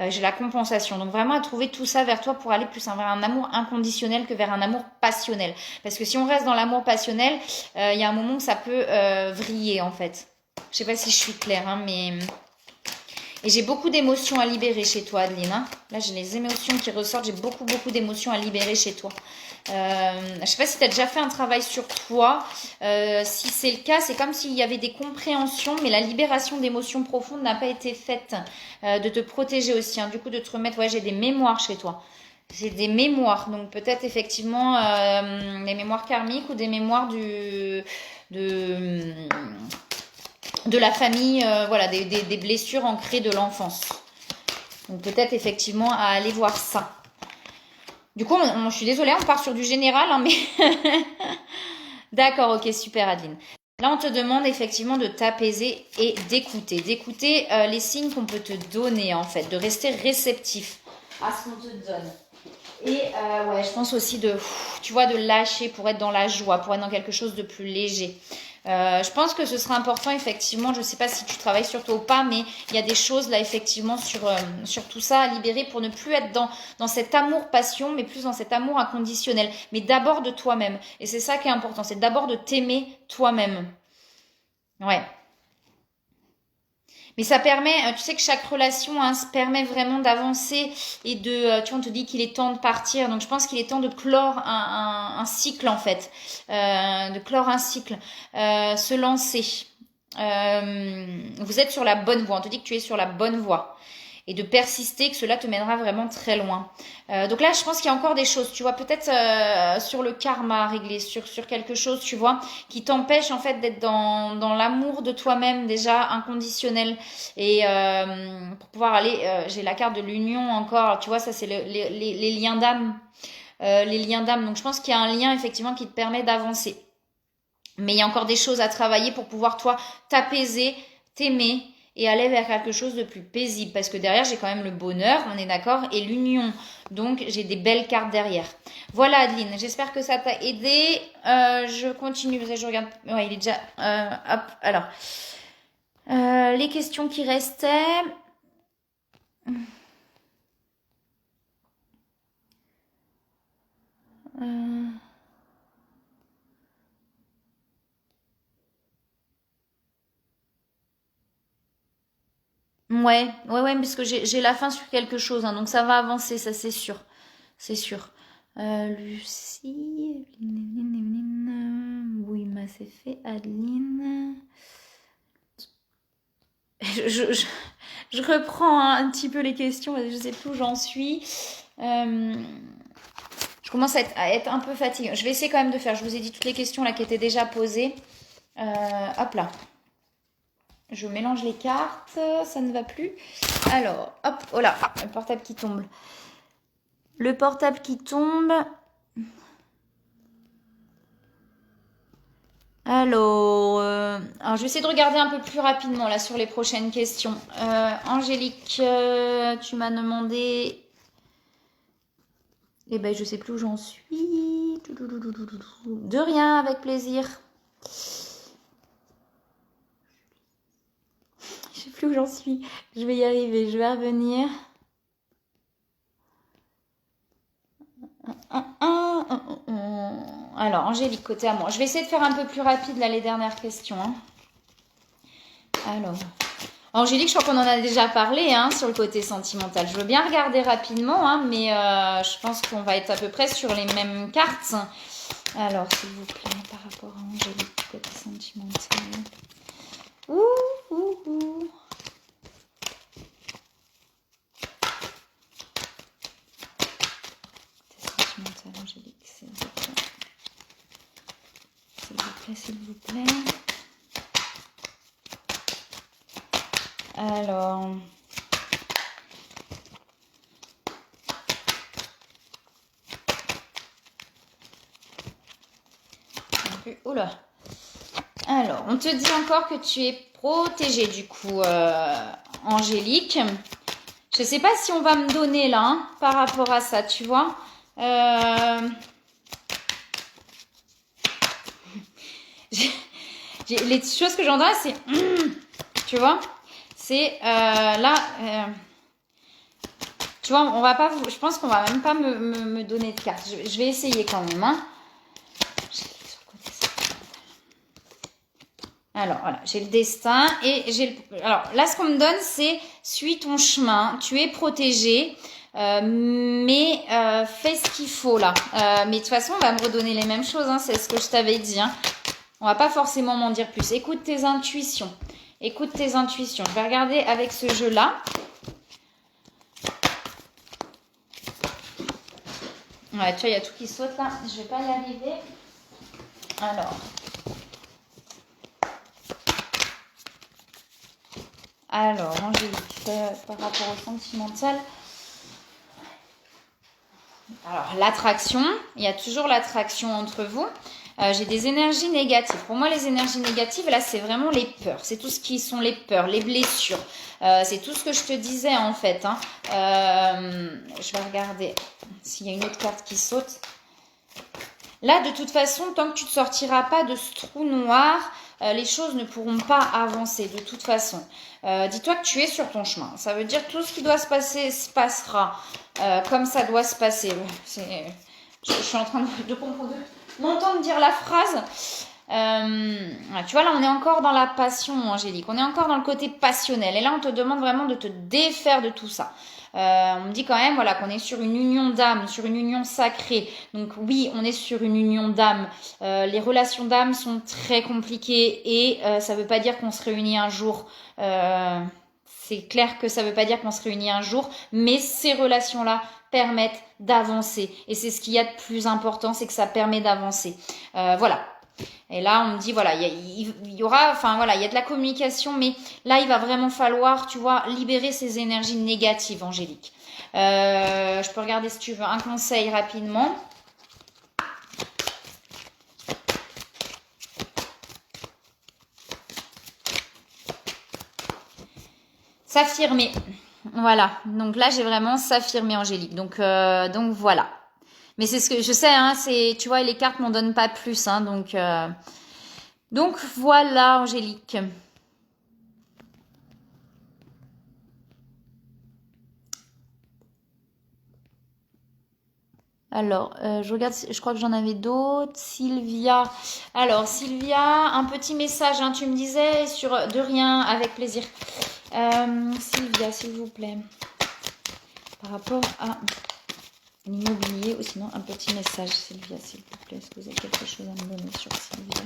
J'ai la compensation. Donc vraiment à trouver tout ça vers toi pour aller plus vers un amour inconditionnel que vers un amour passionnel. Parce que si on reste dans l'amour passionnel, il y a un moment où ça peut vriller en fait. Je sais pas si je suis claire, hein, mais... Et j'ai beaucoup d'émotions à libérer chez toi, Adeline. Hein. Là, j'ai les émotions qui ressortent. J'ai beaucoup d'émotions à libérer chez toi. Je sais pas si tu as déjà fait un travail sur toi. Si c'est le cas, c'est comme s'il y avait des compréhensions, mais la libération d'émotions profondes n'a pas été faite. De te protéger aussi. Hein. Du coup, de te remettre... Ouais, j'ai des mémoires chez toi. J'ai des mémoires. Donc, peut-être effectivement des mémoires karmiques ou des mémoires de la famille, voilà, des blessures ancrées de l'enfance. Donc peut-être effectivement à aller voir ça. Du coup, je suis désolée, on part sur du général, hein, mais D'accord, ok, super Adeline. Là, on te demande effectivement de t'apaiser et d'écouter les signes qu'on peut te donner en fait, de rester réceptif à ce qu'on te donne. Et ouais, je pense aussi tu vois, de lâcher pour être dans la joie, pour être dans quelque chose de plus léger. Je pense que ce sera important effectivement, je ne sais pas si tu travailles sur toi ou pas, mais il y a des choses là effectivement sur tout ça à libérer pour ne plus être dans cet amour-passion, mais plus dans cet amour inconditionnel. Mais d'abord de toi-même. Et c'est ça qui est important, c'est d'abord de t'aimer toi-même. Ouais. Mais ça permet, tu sais que chaque relation se permet vraiment d'avancer et tu vois, on te dit qu'il est temps de partir. Donc je pense qu'il est temps de clore un cycle en fait, de clore un cycle, se lancer. Vous êtes sur la bonne voie. On te dit que tu es sur la bonne voie et de persister, que cela te mènera vraiment très loin. Donc là, je pense qu'il y a encore des choses, tu vois, peut-être sur le karma à régler, sur quelque chose, tu vois, qui t'empêche en fait d'être dans l'amour de toi-même déjà inconditionnel. Et pour pouvoir aller, j'ai la carte de l'union encore, tu vois, ça c'est les liens d'âme. Les liens d'âme. Donc je pense qu'il y a un lien effectivement qui te permet d'avancer. Mais il y a encore des choses à travailler pour pouvoir, toi, t'apaiser, t'aimer et aller vers quelque chose de plus paisible. Parce que derrière, j'ai quand même le bonheur, on est d'accord, et l'union. Donc, j'ai des belles cartes derrière. Voilà, Adeline, j'espère que ça t'a aidé. Je continue, parce que je regarde... Ouais, il est déjà... hop, alors. Les questions qui restaient... Ouais, parce que j'ai la fin sur quelque chose, hein, donc ça va avancer, ça c'est sûr. C'est sûr. Lucie, oui, mais c'est fait, Adeline. Je reprends un petit peu les questions, je sais plus où j'en suis. Je commence à être un peu fatiguée. Je vais essayer quand même de faire. Je vous ai dit toutes les questions là qui étaient déjà posées. Hop là. Je mélange les cartes, ça ne va plus. Alors, hop, oh là, le portable qui tombe. Le portable qui tombe. Alors, je vais essayer de regarder un peu plus rapidement là sur les prochaines questions. Angélique, tu m'as demandé. Eh ben, je sais plus où j'en suis. De rien, avec plaisir. Je sais plus où j'en suis. Je vais y arriver, je vais revenir. Alors, Angélique, côté à moi. Je vais essayer de faire un peu plus rapide là les dernières questions. Hein. Alors, Angélique, je crois qu'on en a déjà parlé hein, sur le côté sentimental. Je veux bien regarder rapidement, hein, mais je pense qu'on va être à peu près sur les mêmes cartes. Alors, s'il vous plaît, par rapport à Angélique, côté sentimental. Ouh. Côté sentimental, Angélique, s'il vous plaît. S'il vous plaît. Alors... Oula. Alors, on te dit encore que tu es protégée du coup, Angélique. Je sais pas si on va me donner là, hein, par rapport à ça, tu vois. Les choses que j'entends, c'est... tu vois. C'est là... tu vois, on va pas... Je pense qu'on va même pas me donner de cartes. Je vais essayer quand même, hein. Alors, voilà, j'ai le destin et j'ai le... Alors, là, ce qu'on me donne, c'est suis ton chemin, tu es protégé, mais fais ce qu'il faut, là. Mais de toute façon, on va me redonner les mêmes choses, hein, c'est ce que je t'avais dit. Hein. On va pas forcément m'en dire plus. Écoute tes intuitions. Écoute tes intuitions. Je vais regarder avec ce jeu-là. Ouais, tu vois, il y a tout qui saute, là. Je vais pas y arriver. Alors, Angélique, par rapport au sentimental. Alors, l'attraction, il y a toujours l'attraction entre vous. J'ai des énergies négatives. Pour moi, les énergies négatives, là, c'est vraiment les peurs. C'est tout ce qui sont les peurs, les blessures. C'est tout ce que je te disais, en fait. Hein. Je vais regarder s'il y a une autre carte qui saute. Là, de toute façon, tant que tu ne te sortiras pas de ce trou noir, les choses ne pourront pas avancer, de toute façon. Dis-toi que tu es sur ton chemin. Ça veut dire que tout ce qui doit se passer se passera comme ça doit se passer. Je suis en train de comprendre, m'entendre dire la phrase. Tu vois, là, on est encore dans la passion, Angélique. On est encore dans le côté passionnel. Et là, on te demande vraiment de te défaire de tout ça. On me dit quand même voilà, qu'on est sur une union d'âme, sur une union sacrée. Donc oui, on est sur une union d'âme. Les relations d'âme sont très compliquées et ça ne veut pas dire qu'on se réunit un jour. C'est clair que ça ne veut pas dire qu'on se réunit un jour, mais ces relations-là permettent d'avancer. Et c'est ce qu'il y a de plus important, c'est que ça permet d'avancer. Voilà. Et là, on me dit, voilà, il y aura, enfin voilà, il y a de la communication, mais là, il va vraiment falloir, tu vois, libérer ces énergies négatives, Angélique. Je peux regarder si tu veux un conseil rapidement. S'affirmer. Voilà. Donc là, j'ai vraiment s'affirmer, Angélique. Donc voilà. Mais c'est ce que je sais, hein, c'est, tu vois, les cartes m'en donnent pas plus, hein, donc voilà, Angélique. Alors, je regarde, je crois que j'en avais d'autres. Sylvia. Alors, Sylvia, un petit message, hein, tu me disais, sur de rien, avec plaisir. Sylvia, s'il vous plaît. Par rapport à l'immobilier, ou sinon un petit message, Sylvia, s'il vous plaît. Est-ce que vous avez quelque chose à me donner sur Sylvia?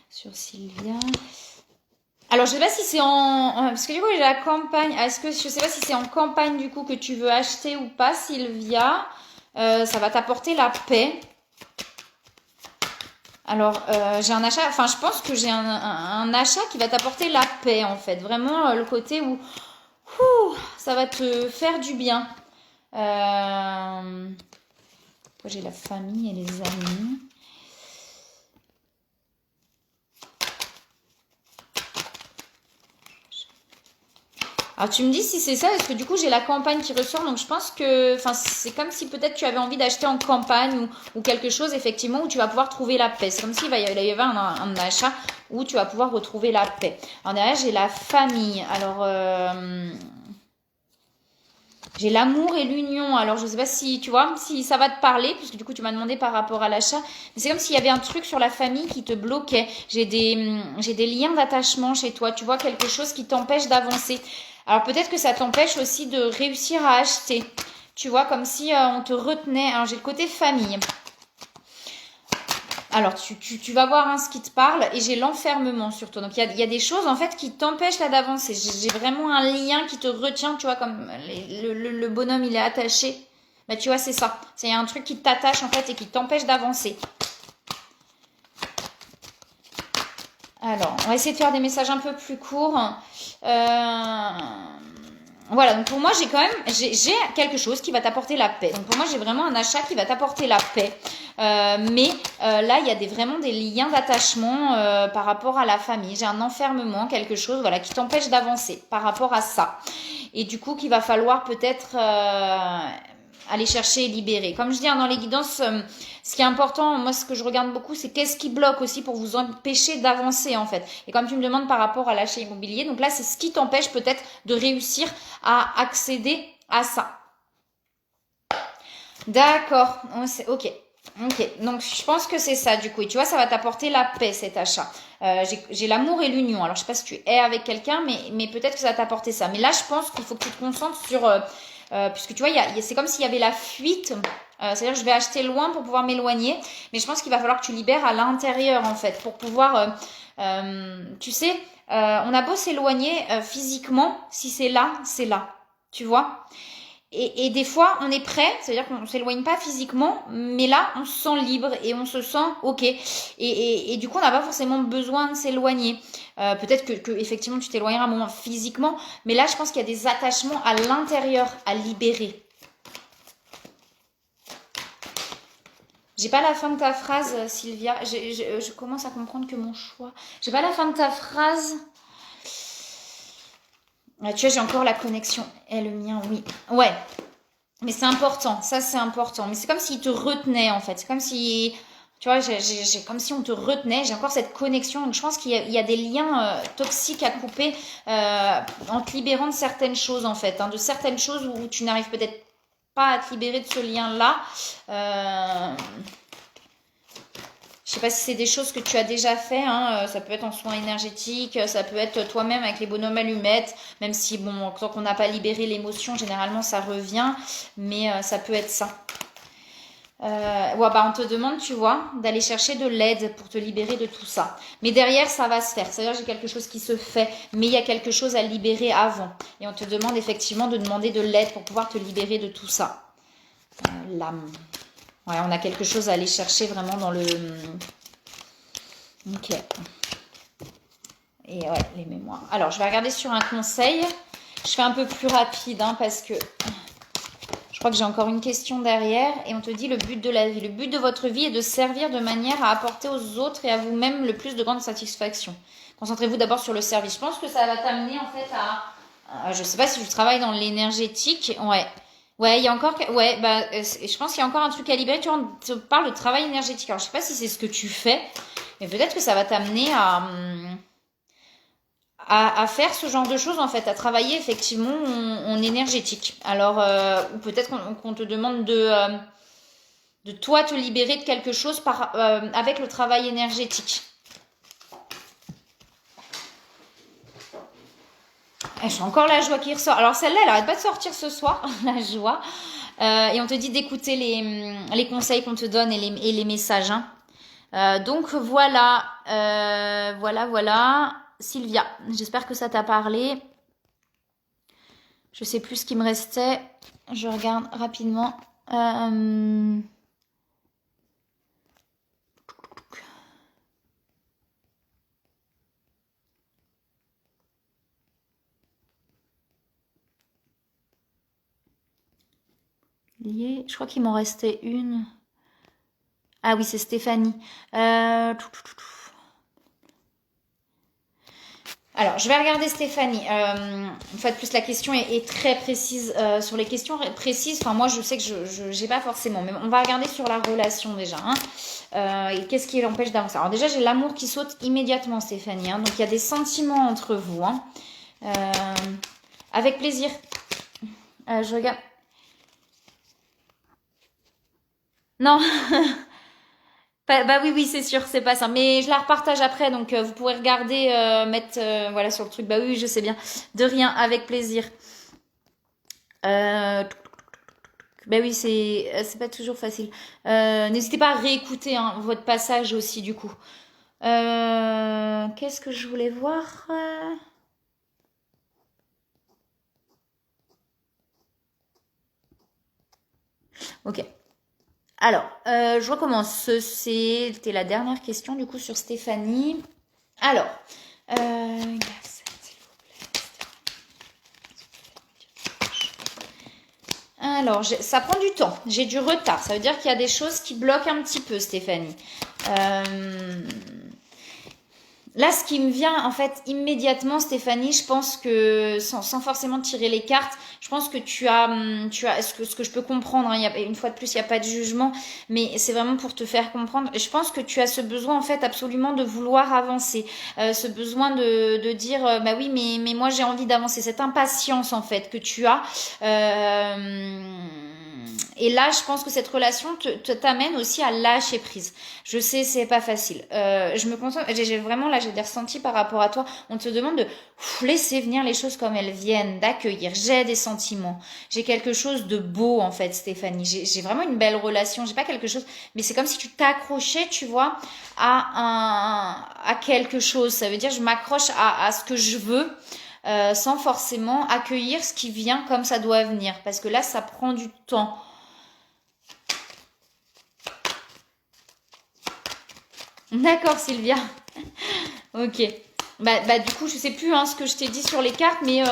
Sur Sylvia. Alors, je sais pas si c'est parce que du coup, j'ai la campagne. Est-ce que je sais pas si c'est en campagne du coup que tu veux acheter ou pas, Sylvia. Ça va t'apporter la paix. Alors, j'ai un achat. Enfin, je pense que j'ai un achat qui va t'apporter la paix en fait. Vraiment le côté où ça va te faire du bien. J'ai la famille et les amis. Alors tu me dis si c'est ça, parce que du coup j'ai la campagne qui ressort, donc je pense que, enfin c'est comme si peut-être tu avais envie d'acheter en campagne ou quelque chose effectivement où tu vas pouvoir trouver la paix. C'est comme s'il va y avoir un achat où tu vas pouvoir retrouver la paix. Alors derrière j'ai la famille, alors j'ai l'amour et l'union. Alors je sais pas si tu vois, si ça va te parler, puisque du coup tu m'as demandé par rapport à l'achat, mais c'est comme s'il y avait un truc sur la famille qui te bloquait. J'ai des liens d'attachement chez toi, tu vois, quelque chose qui t'empêche d'avancer. Alors peut-être que ça t'empêche aussi de réussir à acheter. Tu vois, comme si on te retenait. Alors j'ai le côté famille. Alors tu vas voir hein, ce qui te parle et j'ai l'enfermement sur toi. Donc il y a des choses en fait qui t'empêchent là d'avancer. J'ai vraiment un lien qui te retient, tu vois, comme le bonhomme il est attaché. Bah tu vois c'est ça. C'est un truc qui t'attache en fait et qui t'empêche d'avancer. Alors, on va essayer de faire des messages un peu plus courts. Voilà, donc pour moi, j'ai quand même, j'ai quelque chose qui va t'apporter la paix. Donc pour moi, j'ai vraiment un achat qui va t'apporter la paix. Mais là, il y a vraiment des liens d'attachement par rapport à la famille. J'ai un enfermement, quelque chose voilà, qui t'empêche d'avancer par rapport à ça. Et du coup, qu'il va falloir peut-être aller chercher et libérer. Comme je dis hein, dans les guidances, ce qui est important, moi ce que je regarde beaucoup, c'est qu'est-ce qui bloque aussi pour vous empêcher d'avancer en fait. Et comme tu me demandes par rapport à l'achat immobilier, donc là c'est ce qui t'empêche peut-être de réussir à accéder à ça. D'accord, ok. Ok, donc je pense que c'est ça du coup. Et tu vois, ça va t'apporter la paix cet achat. J'ai l'amour et l'union. Alors je sais pas si tu es avec quelqu'un, mais peut-être que ça va t'apporter ça. Mais là, je pense qu'il faut que tu te concentres sur... puisque tu vois, c'est comme s'il y avait la fuite. C'est-à-dire que je vais acheter loin pour pouvoir m'éloigner. Mais je pense qu'il va falloir que tu libères à l'intérieur en fait. Pour pouvoir... tu sais, on a beau s'éloigner physiquement. Si c'est là, c'est là. Tu vois ? Et des fois, on est prêt, c'est-à-dire qu'on ne s'éloigne pas physiquement, mais là, on se sent libre et on se sent OK. Et du coup, on n'a pas forcément besoin de s'éloigner. Peut-être que effectivement, tu t'éloigneras un moment physiquement, mais là, je pense qu'il y a des attachements à l'intérieur à libérer. J'ai pas la fin de ta phrase, Sylvia. Je commence à comprendre que mon choix. J'ai pas la fin de ta phrase. Ah, tu vois, j'ai encore la connexion. Et le mien, oui. Ouais. Mais c'est important. Ça, c'est important. Mais c'est comme s'il te retenait, en fait. C'est comme si. Tu vois, comme si on te retenait. J'ai encore cette connexion. Donc, je pense qu'il y a des liens toxiques à couper en te libérant de certaines choses, en fait. Hein, de certaines choses où tu n'arrives peut-être pas à te libérer de ce lien-là. Je sais pas si c'est des choses que tu as déjà fait, hein, ça peut être en soins énergétiques, ça peut être toi-même avec les bonhommes allumettes, même si, bon, tant qu'on n'a pas libéré l'émotion, généralement ça revient, mais ça peut être ça. Ouais, bah on te demande, tu vois, d'aller chercher de l'aide pour te libérer de tout ça. Mais derrière, ça va se faire. C'est-à-dire, j'ai quelque chose qui se fait, mais il y a quelque chose à libérer avant. Et on te demande effectivement de demander de l'aide pour pouvoir te libérer de tout ça. L'âme. Ouais, on a quelque chose à aller chercher vraiment dans le... Ok. Et ouais, les mémoires. Alors, je vais regarder sur un conseil. Je fais un peu plus rapide, hein, parce que je crois que j'ai encore une question derrière. Et on te dit le but de la vie. Le but de votre vie est de servir de manière à apporter aux autres et à vous-même le plus de grande satisfaction. Concentrez-vous d'abord sur le service. Je pense que ça va t'amener en fait à... je sais pas si tu travailles dans l'énergétique. Ouais. Ouais, il y a encore, ouais, bah, je pense qu'il y a encore un truc à libérer. Tu vois, on te parle de travail énergétique. Alors, je sais pas si c'est ce que tu fais, mais peut-être que ça va t'amener à faire ce genre de choses, en fait, à travailler effectivement en énergétique. Alors, ou peut-être qu'on te demande de toi te libérer de quelque chose avec le travail énergétique. J'ai encore la joie qui ressort. Alors celle-là, elle arrête pas de sortir ce soir, la joie. Et on te dit d'écouter les conseils qu'on te donne et les messages. Hein. Donc voilà, voilà. Sylvia, j'espère que ça t'a parlé. Je sais plus ce qui me restait. Je regarde rapidement. Je crois qu'il m'en restait une. Ah oui, c'est Stéphanie. Alors, je vais regarder Stéphanie. En fait, plus la question est très précise. Sur les questions précises, enfin moi je sais que je n'ai pas forcément, mais on va regarder sur la relation déjà. Hein. Et qu'est-ce qui l'empêche d'avancer? Alors déjà, j'ai l'amour qui saute immédiatement, Stéphanie. Hein, donc il y a des sentiments entre vous. Hein. Avec plaisir. Je regarde. Non. Bah oui, c'est sûr, c'est pas ça. Mais je la repartage après, donc vous pourrez regarder, mettre voilà sur le truc. Bah oui, je sais bien. De rien, avec plaisir. Bah oui, c'est pas toujours facile. N'hésitez pas à réécouter hein, votre passage aussi, du coup. Qu'est-ce que je voulais voir Ok. Alors, je recommence. C'était la dernière question, du coup, sur Stéphanie. Alors, alors ça prend du temps. J'ai du retard. Ça veut dire qu'il y a des choses qui bloquent un petit peu, Stéphanie. Là, ce qui me vient en fait immédiatement, Stéphanie, je pense que sans forcément tirer les cartes, je pense que tu as ce que je peux comprendre. Hein, une fois de plus, il n'y a pas de jugement, mais c'est vraiment pour te faire comprendre. Je pense que tu as ce besoin en fait absolument de vouloir avancer, ce besoin de dire bah oui, mais moi j'ai envie d'avancer. Cette impatience en fait que tu as. Et là, je pense que cette relation t'amène aussi à lâcher prise. Je sais, c'est pas facile. Je me concentre, j'ai vraiment là, j'ai des ressentis par rapport à toi. On te demande de laisser venir les choses comme elles viennent, d'accueillir. J'ai des sentiments. J'ai quelque chose de beau en fait, Stéphanie. J'ai vraiment une belle relation. J'ai pas quelque chose, mais c'est comme si tu t'accrochais, tu vois, à quelque chose. Ça veut dire, je m'accroche à ce que je veux. Sans forcément accueillir ce qui vient comme ça doit venir. Parce que là, ça prend du temps. D'accord, Sylvia. Ok. Bah, du coup, je sais plus hein, ce que je t'ai dit sur les cartes, mais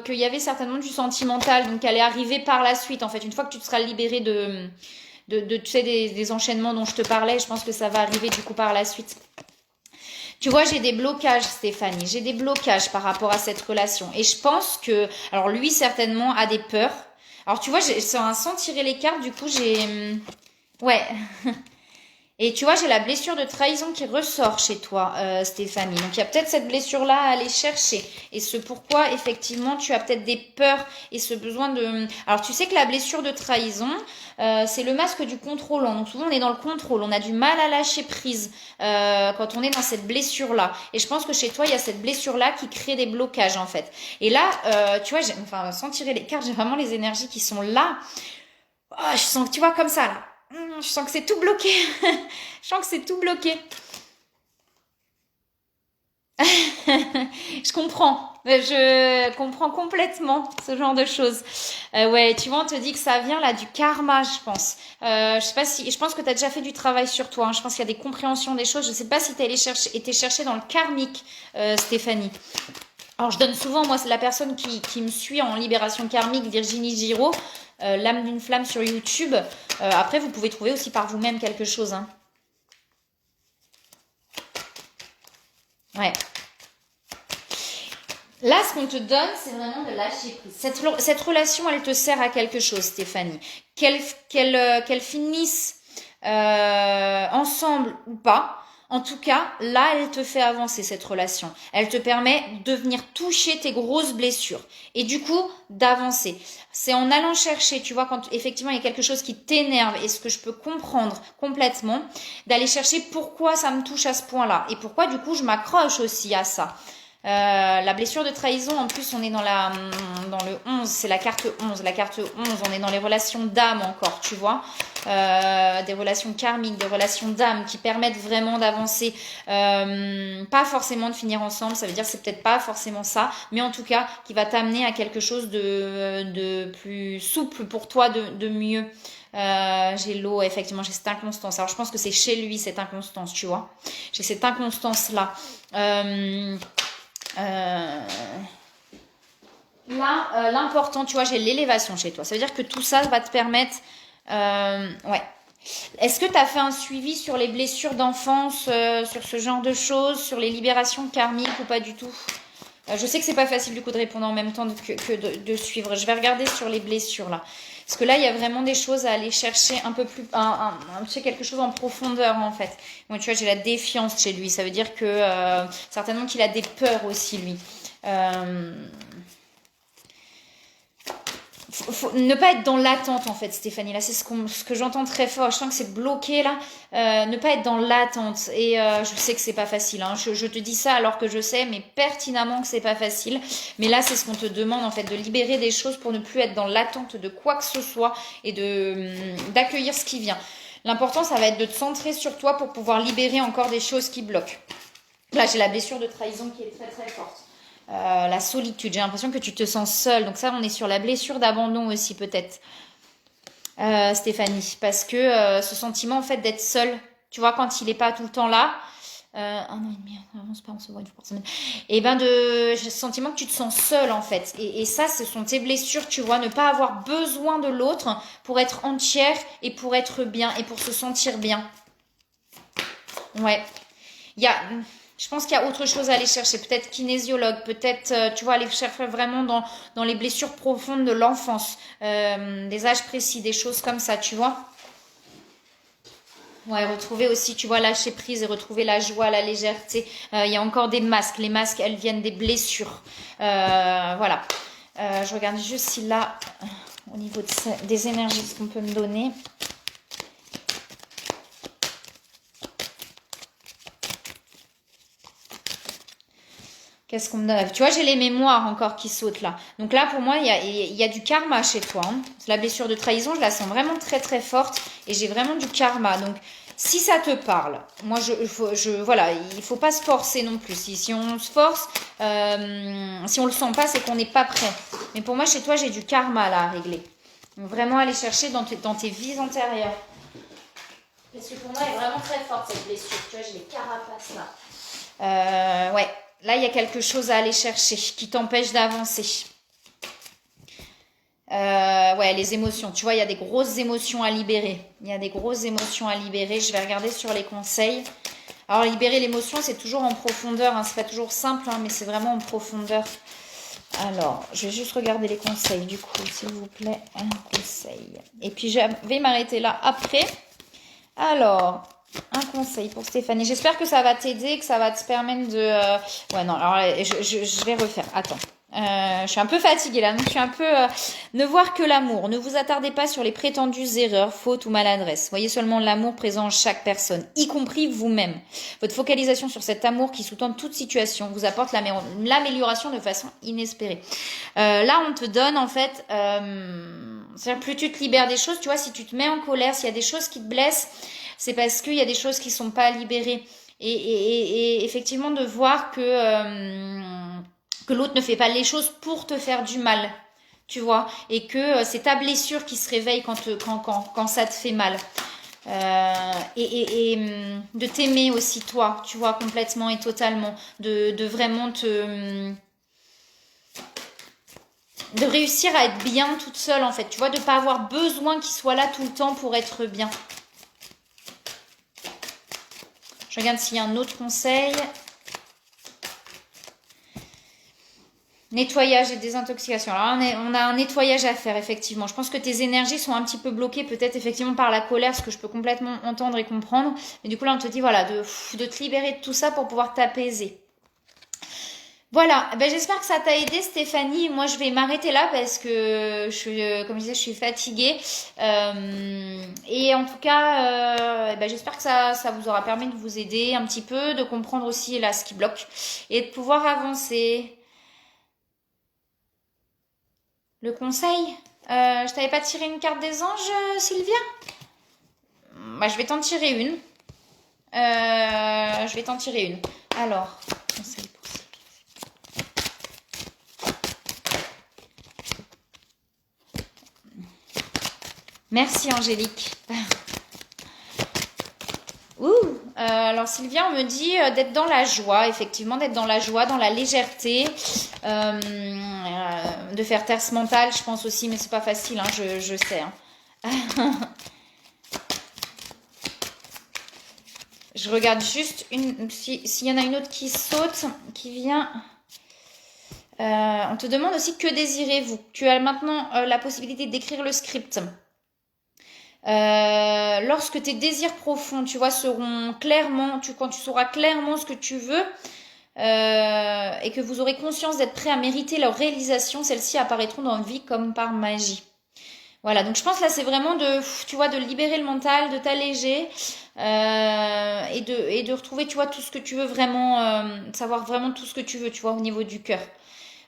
qu'il y avait certainement du sentimental, donc elle est arrivée par la suite, en fait, une fois que tu te seras libérée de tu sais, des enchaînements dont je te parlais. Je pense que ça va arriver du coup par la suite. Tu vois, j'ai des blocages, Stéphanie. J'ai des blocages par rapport à cette relation. Et je pense que, alors lui, certainement, a des peurs. Alors, tu vois, sans tirer les cartes, du coup, ouais. Et tu vois, j'ai la blessure de trahison qui ressort chez toi, Stéphanie. Donc, il y a peut-être cette blessure-là à aller chercher. Et ce pourquoi, effectivement, tu as peut-être des peurs et ce besoin de... Alors, tu sais que la blessure de trahison, c'est le masque du contrôlant. Donc, souvent, on est dans le contrôle. On a du mal à lâcher prise quand on est dans cette blessure-là. Et je pense que chez toi, il y a cette blessure-là qui crée des blocages, en fait. Et là, tu vois, enfin, sans tirer les cartes, j'ai vraiment les énergies qui sont là. Oh, je sens que tu vois comme ça là. Je sens que c'est tout bloqué. Je sens que c'est tout bloqué. Je comprends. Je comprends complètement ce genre de choses. Ouais, tu vois, on te dit que ça vient là du karma, je pense. Je sais pas si, je pense que tu as déjà fait du travail sur toi. Hein. Je pense qu'il y a des compréhensions des choses. Je sais pas si tu as été chercher dans le karmique, Stéphanie. Alors, je donne souvent, moi, c'est la personne qui me suit en libération karmique, Virginie Giraud, l'âme d'une flamme sur YouTube. Après, vous pouvez trouver aussi par vous-même quelque chose. Hein. Ouais. Là, ce qu'on te donne, c'est vraiment de lâcher prise. Cette relation, elle te sert à quelque chose, Stéphanie. Qu'elle finisse ensemble ou pas. En tout cas, là, elle te fait avancer cette relation. Elle te permet de venir toucher tes grosses blessures et du coup d'avancer. C'est en allant chercher, tu vois, quand effectivement il y a quelque chose qui t'énerve et ce que je peux comprendre complètement, d'aller chercher pourquoi ça me touche à ce point-là et pourquoi du coup je m'accroche aussi à ça. La blessure de trahison, en plus, on est dans le 11, c'est la carte 11. La carte 11, on est dans les relations d'âme encore, tu vois. Des relations karmiques, des relations d'âme qui permettent vraiment d'avancer. Pas forcément de finir ensemble, ça veut dire que c'est peut-être pas forcément ça, mais en tout cas, qui va t'amener à quelque chose de plus souple pour toi, de mieux. J'ai l'eau, effectivement, j'ai cette inconstance. Alors, je pense que c'est chez lui, cette inconstance, tu vois. J'ai cette inconstance-là. Là, l'important, tu vois, j'ai l'élévation chez toi. Ça veut dire que tout ça va te permettre... ouais. Est-ce que tu as fait un suivi sur les blessures d'enfance, sur ce genre de choses, sur les libérations karmiques ou pas du tout? Je sais que c'est pas facile du coup de répondre en même temps que de suivre. Je vais regarder sur les blessures là. Parce que là, il y a vraiment des choses à aller chercher un peu plus, tu sais, quelque chose en profondeur en fait. Bon, tu vois, j'ai la défiance chez lui. Ça veut dire que certainement qu'il a des peurs aussi lui. Faut ne pas être dans l'attente en fait, Stéphanie. Là, c'est ce que j'entends très fort. Je sens que c'est bloqué là. Ne pas être dans l'attente. Et je sais que c'est pas facile. Hein. Je te dis ça alors que je sais, mais pertinemment que c'est pas facile. Mais là, c'est ce qu'on te demande en fait, de libérer des choses pour ne plus être dans l'attente de quoi que ce soit et d'accueillir ce qui vient. L'important, ça va être de te centrer sur toi pour pouvoir libérer encore des choses qui bloquent. Là, j'ai la blessure de trahison qui est très très forte. La solitude, j'ai l'impression que tu te sens seule. Donc ça, on est sur la blessure d'abandon aussi peut-être, Stéphanie. Parce que ce sentiment en fait d'être seule, tu vois, quand il n'est pas tout le temps là, un an et demi, on se voit une fois par semaine. Et ben j'ai ce sentiment que tu te sens seule en fait. Et ça, ce sont tes blessures, tu vois, ne pas avoir besoin de l'autre pour être entière et pour être bien et pour se sentir bien. Ouais. Je pense qu'il y a autre chose à aller chercher, peut-être kinésiologue, peut-être, tu vois, aller chercher vraiment dans les blessures profondes de l'enfance, des âges précis, des choses comme ça, tu vois. Ouais, retrouver aussi, tu vois, lâcher prise et retrouver la joie, la légèreté. Il y a encore des masques. Les masques, elles viennent des blessures. Voilà. Je regarde juste si là, au niveau des énergies, ce qu'on peut me donner. Qu'est-ce qu'on me donne? Tu vois, j'ai les mémoires encore qui sautent là. Donc là, pour moi, il y a du karma chez toi. Hein. La blessure de trahison, je la sens vraiment très très forte. Et j'ai vraiment du karma. Donc, si ça te parle, moi, voilà, il faut pas se forcer non plus. Si on se force, si on le sent pas, c'est qu'on n'est pas prêt. Mais pour moi, chez toi, j'ai du karma là à régler. Donc, vraiment aller chercher dans tes vies antérieures. Parce que pour moi, elle est vraiment très forte cette blessure. Tu vois, j'ai les carapaces là. Ouais. Là, il y a quelque chose à aller chercher qui t'empêche d'avancer. ouais, les émotions. Tu vois, il y a des grosses émotions à libérer. Il y a des grosses émotions à libérer. Je vais regarder sur les conseils. Alors, libérer l'émotion, c'est toujours en profondeur. Hein. C'est pas toujours simple, hein, mais c'est vraiment en profondeur. Alors, je vais juste regarder les conseils, du coup, s'il vous plaît. Un conseil. Et puis, je vais m'arrêter là après. Alors, un conseil pour Stéphanie. J'espère que ça va t'aider, que ça va te permettre de... Ouais, non, alors je vais refaire. Attends. Je suis un peu fatiguée là, donc je suis un peu... Ne voir que l'amour. Ne vous attardez pas sur les prétendues erreurs, fautes ou maladresses. Voyez seulement l'amour présent en chaque personne, y compris vous-même. Votre focalisation sur cet amour qui sous-tend toute situation vous apporte l'amélioration de façon inespérée. Là, on te donne en fait... c'est-à-dire plus tu te libères des choses, tu vois, si tu te mets en colère, s'il y a des choses qui te blessent, c'est parce qu'il y a des choses qui sont pas libérées. Et effectivement, de voir que l'autre ne fait pas les choses pour te faire du mal, tu vois, et que c'est ta blessure qui se réveille quand ça te fait mal. De t'aimer aussi toi, tu vois, complètement et totalement, de vraiment de réussir à être bien toute seule en fait, tu vois, de pas avoir besoin qu'il soit là tout le temps pour être bien. Je regarde s'il y a un autre conseil. Nettoyage et désintoxication. Alors on a un nettoyage à faire effectivement. Je pense que tes énergies sont un petit peu bloquées peut-être effectivement par la colère, ce que je peux complètement entendre et comprendre. Mais du coup là on te dit voilà de te libérer de tout ça pour pouvoir t'apaiser. Voilà, ben, j'espère que ça t'a aidé Stéphanie. Moi je vais m'arrêter là parce que comme je disais, je suis fatiguée. Et en tout cas, ben, j'espère que ça vous aura permis de vous aider un petit peu, de comprendre aussi là ce qui bloque et de pouvoir avancer. Le conseil, je t'avais pas tiré une carte des anges, Sylvia? Bah, je vais t'en tirer une. Je vais t'en tirer une. Alors, conseil pour Sylvia. Merci Angélique. Alors Sylvia, on me dit d'être dans la joie, effectivement, d'être dans la joie, dans la légèreté, de faire taire ce mental, je pense aussi, mais c'est pas facile, hein, je sais. Hein. Je regarde juste s'il y en a une autre qui saute, qui vient. On te demande aussi que désirez-vous. Tu as maintenant la possibilité d'écrire le script. Lorsque tes désirs profonds, tu vois, seront clairement, quand tu sauras clairement ce que tu veux et que vous aurez conscience d'être prêt à mériter leur réalisation, celles-ci apparaîtront dans votre vie comme par magie. Voilà, donc je pense là c'est vraiment tu vois, de libérer le mental, de t'alléger et de retrouver, tu vois, tout ce que tu veux vraiment, savoir vraiment tout ce que tu veux, tu vois, au niveau du cœur.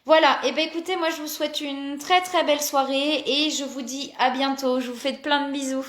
Voilà, et ben écoutez, moi je vous souhaite une très très belle soirée et je vous dis à bientôt. Je vous fais plein de bisous.